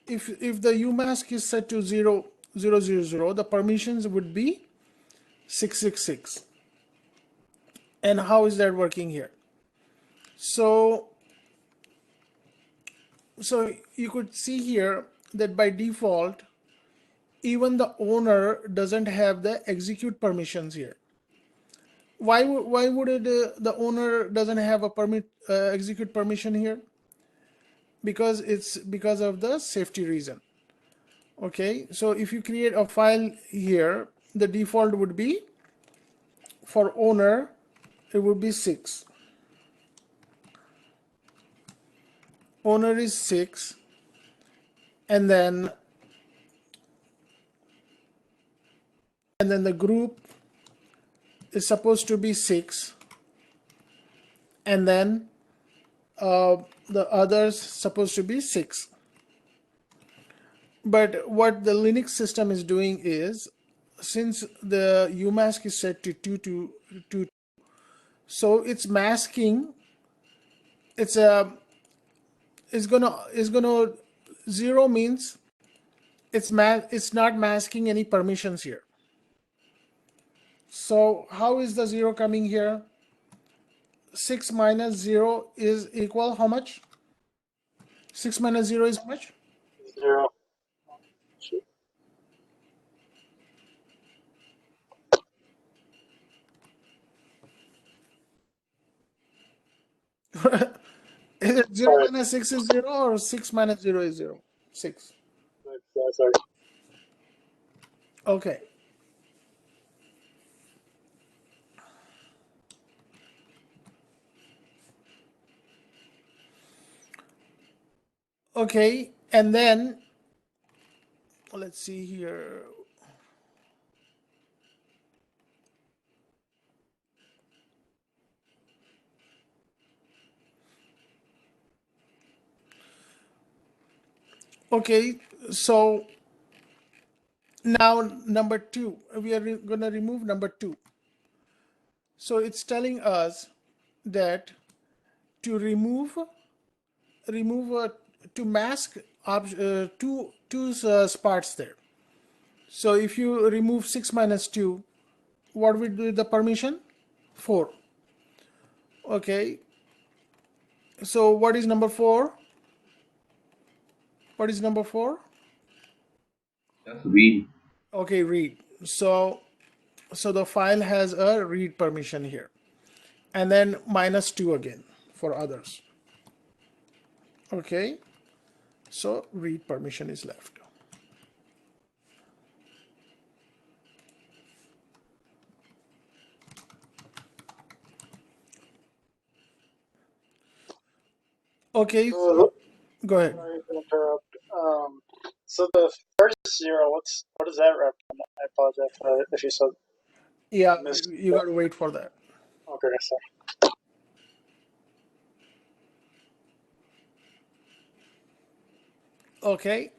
if the umask is set to 0, 0, 0, 0, the permissions would be 666. And how is that working here? So you could see here that by default, even the owner doesn't have the execute permissions here. Why would it, the owner doesn't have a execute permission here? Because it's because of the safety reason. Okay, so if you create a file here, the default would be, for owner, it would be 6. Owner is 6, and then the group is supposed to be 6, and then the others supposed to be 6. But what the Linux system is doing is, since the umask is set to 2 to 2, so it's masking, it's gonna 0 means it's not masking any permissions here. So how is the 0 coming here? 6 minus 0 is equal how much? 6 minus 0 is how much? 0. Is it 0 minus 6 is 0, or 6 minus 0 is 0? 6. Sorry. Okay. Okay, and then let's see here. Okay, so now number 2, we are going to remove number 2. So it's telling us that to remove to mask two parts there. So if you remove 6 minus 2, what will be the permission? 4. Okay, so what is number 4? What is number 4? Just read. Okay, read. So the file has a read permission here, and then minus 2 again for others. Okay, so read permission is left. Okay, so go ahead. Sorry to interrupt. So the first 0, what does that represent? I apologize if you said. Yeah, you got to wait for that. Okay, sorry. Okay.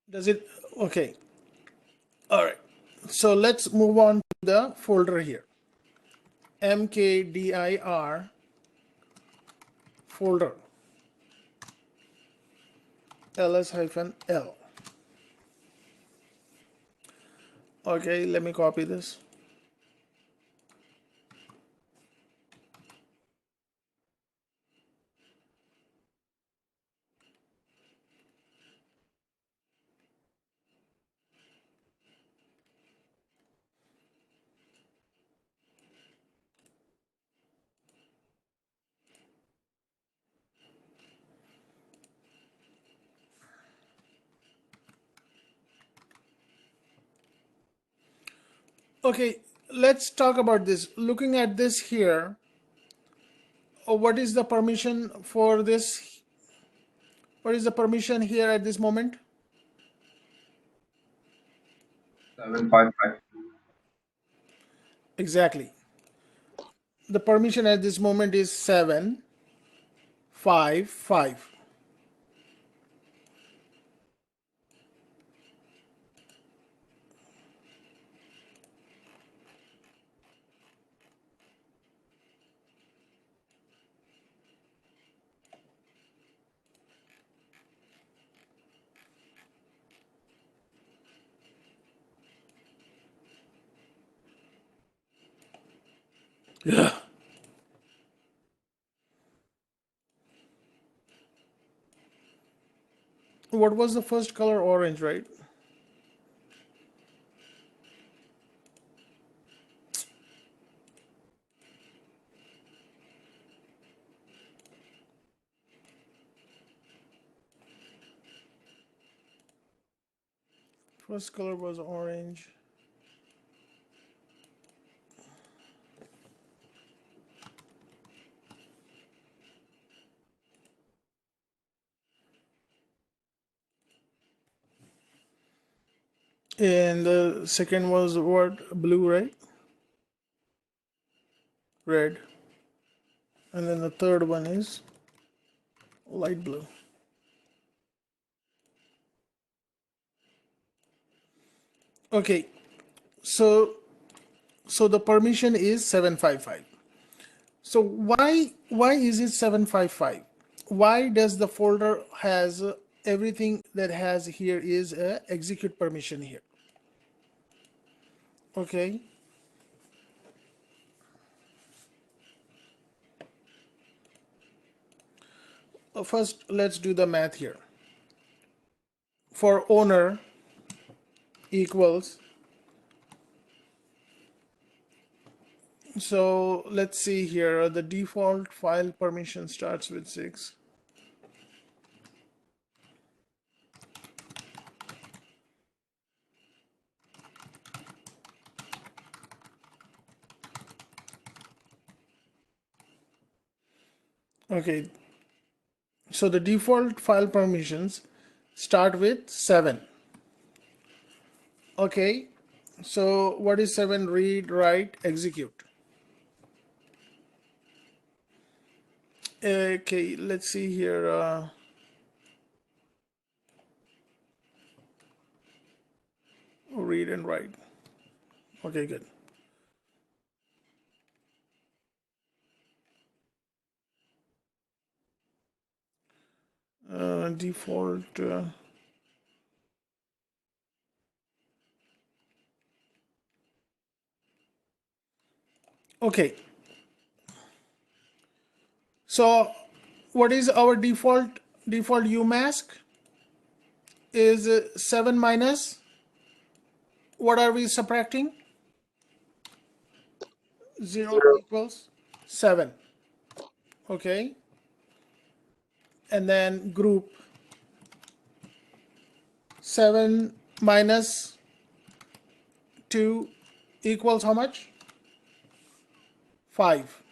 Does it? Okay. All right. So let's move on the folder here, mkdir folder ls-l. Okay, let me copy this. Okay, let's talk about this. Looking at this here, what is the permission for this? What is the permission here at this moment? 755. Exactly. The permission at this moment is 755. Yeah. What was the first color? Orange, right? First color was orange. And the second was what? Blue, right? Red. And then the third one is light blue. Okay, so the permission is 755. So why is it 755? Why does the folder has everything that has here is a execute permission here? Okay. First, let's do the math here. For owner equals, so let's see here, the default file permission starts with 6. Okay, so the default file permissions start with 7. Okay, so what is 7? Read, write, execute. Okay, let's see here. Read and write. Okay, good. Default. Okay. So what is our default UMask? Is 7 minus, what are we subtracting? 0 0. equals 7. Okay. And then group 7 minus 2 equals how much? 5.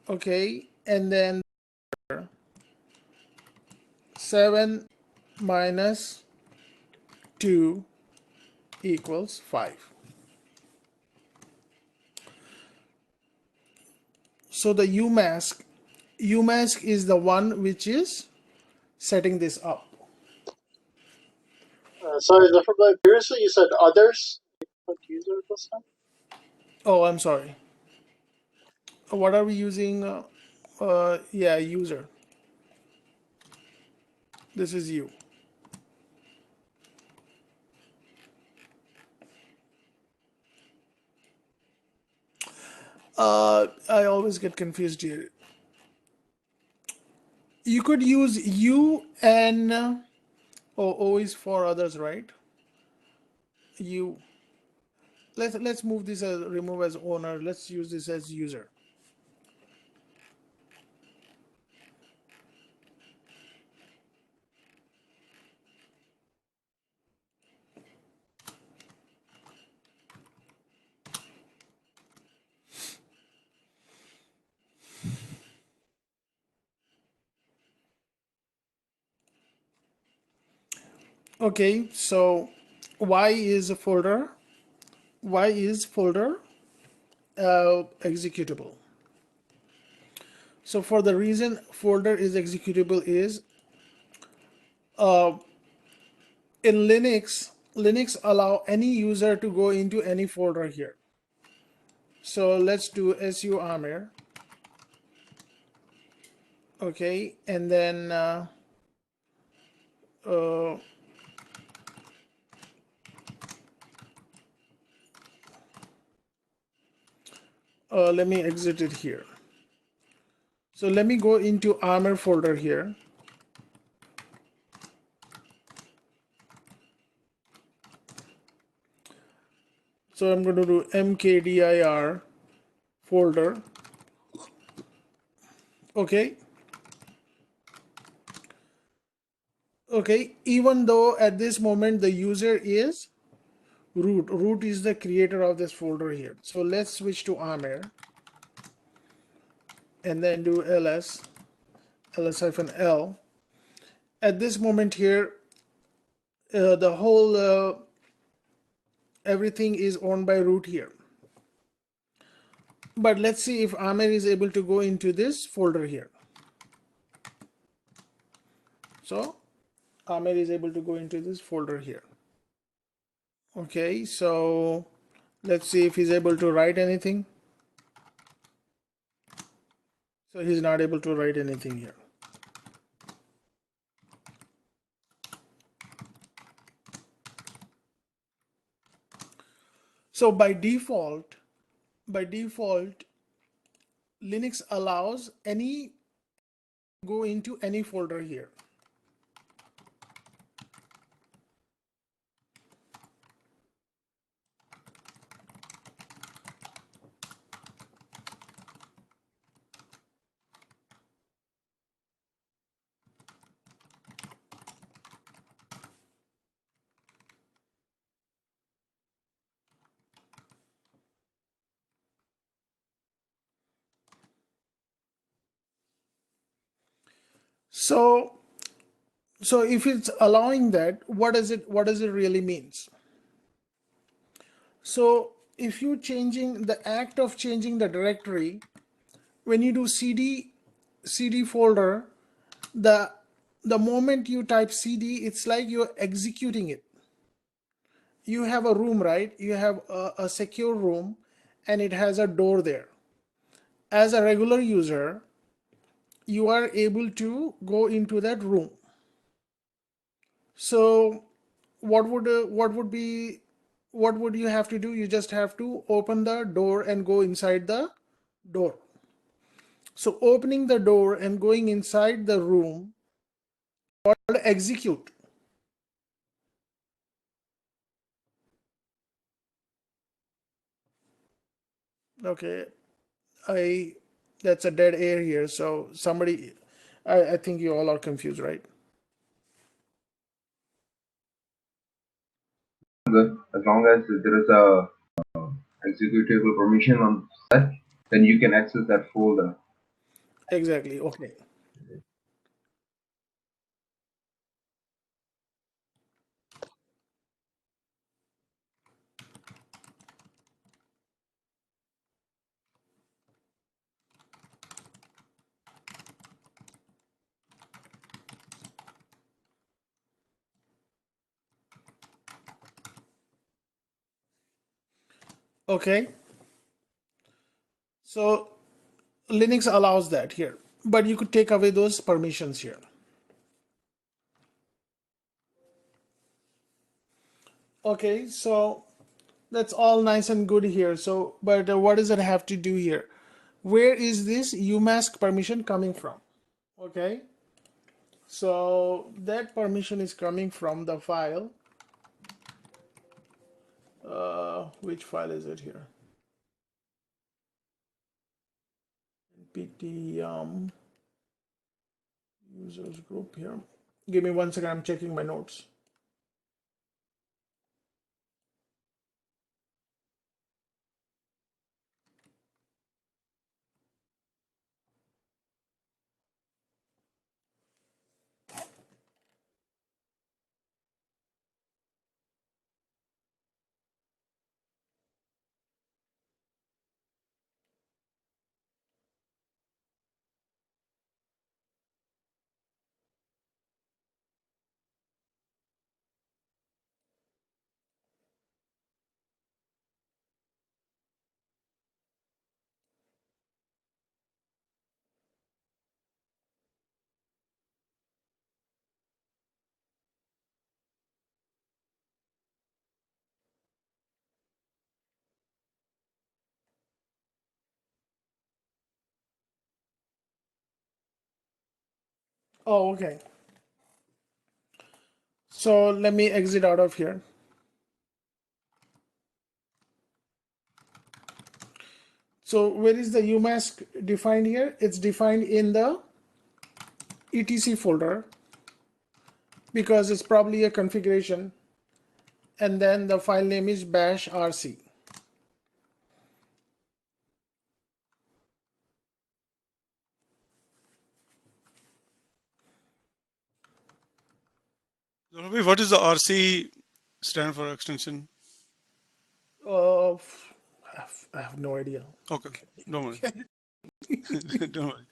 Okay. And then 7 minus 2 equals 5. So the UMask is the one which is setting this up. Sorry, Zafar, previously you said others. You put user this time. Oh, I'm sorry. What are we using? Yeah, user. This is you. I always get confused here. You could use you and O is for others, right? You. Let's move this as remove as owner. Let's use this as user. Okay, so Y is a folder. Y is folder executable. So for the reason folder is executable is in Linux allow any user to go into any folder here. So let's do su amir. Okay, and then uh, let me exit it here. So let me go into Armor folder here. So I'm going to do mkdir folder. Okay. Okay. Even though at this moment the user is root. Root is the creator of this folder here. So let's switch to Armor and then do ls-l. At this moment here, the whole everything is owned by root here. But let's see if Amir is able to go into this folder here. So Amir is able to go into this folder here. Okay, so let's see if he's able to write anything. So he's not able to write anything here. So by default, Linux allows any go into any folder here. So if it's allowing that, what does it really means? So if you changing the act of changing the directory, when you do cd folder, the moment you type cd, it's like you're executing it. You have a room, right? You have a secure room and it has a door there. As a regular user, you are able to go into that room. So what would you have to do? You just have to open the door and go inside the door. So opening the door and going inside the room called execute. Okay, that's a dead air here. So somebody, I think you all are confused, right? Good. As long as there is a executable permission on set, then you can access that folder. Exactly. Okay. Okay. So Linux allows that here, but you could take away those permissions here. Okay, so that's all nice and good here. So, but what does it have to do here? Where is this umask permission coming from? Okay, so that permission is coming from the file. Which file is it here? npt users group here. Give me 1 second. I'm checking my notes. Oh, okay. So let me exit out of here. So where is the umask defined here? It's defined in the etc folder because it's probably a configuration, and then the file name is bash rc. Ravi, what is the RC stand for extension? I have no idea. Okay, don't worry. Don't worry.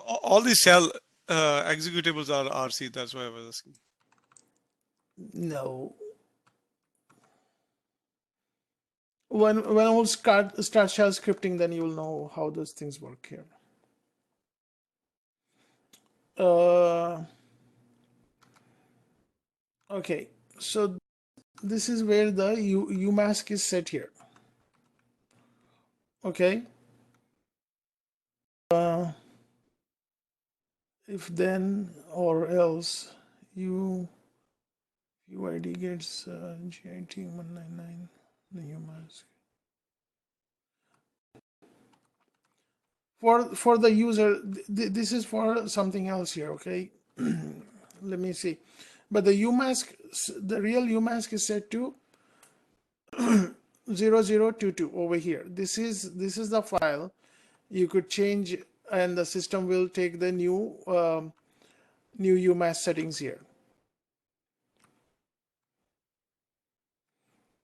All these shell executables are RC. That's why I was asking. No. When we'll start shell scripting, then you'll know how those things work here. Okay, so this is where the umask is set here. Okay. If then or else UID gets GIT 199 the umask. For the user, this is for something else here. Okay. Let me see. But the umask, the real umask is set to 0022 over here. This is the file you could change, and the system will take the new umask settings here.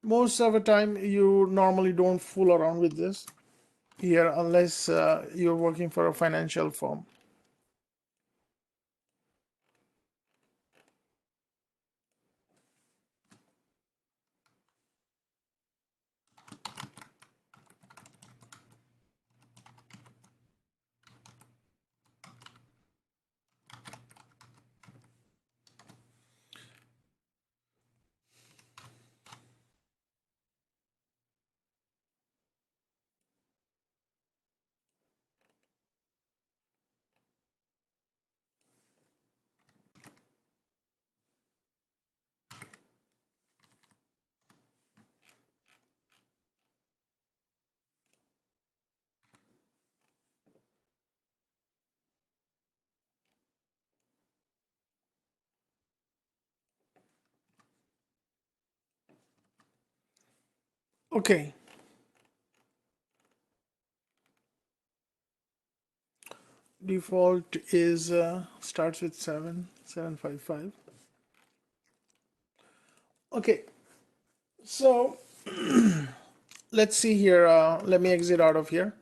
Most of the time you normally don't fool around with this here unless you're working for a financial firm. Okay. Default is starts with 755. Okay, so let's see here. Let me exit out of here.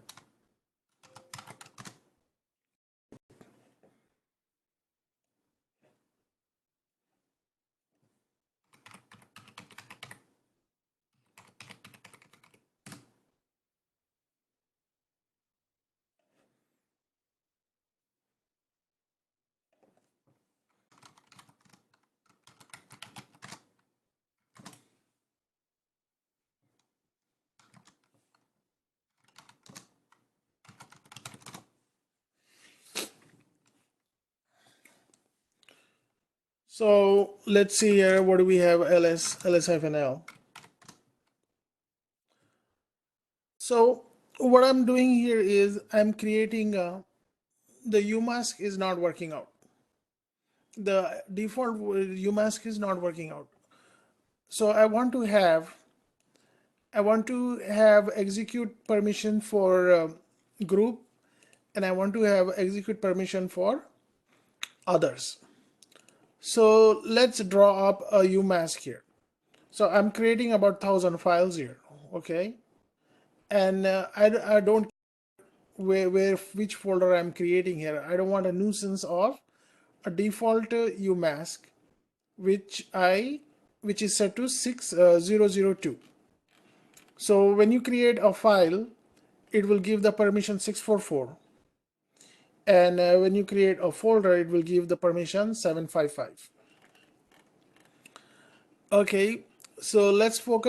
So let's see here, what do we have? ls-l. So what I'm doing here is I'm creating the UMask is not working out. The default UMask is not working out. So I want to have execute permission for group, and I want to have execute permission for others. So let's draw up a UMask here. So I'm creating about 1,000 files here, okay? And I don't which folder I'm creating here. I don't want a nuisance of a default UMask, which is set to 6002. So when you create a file, it will give the permission 644. And when you create a folder, it will give the permission 755. Okay, so let's focus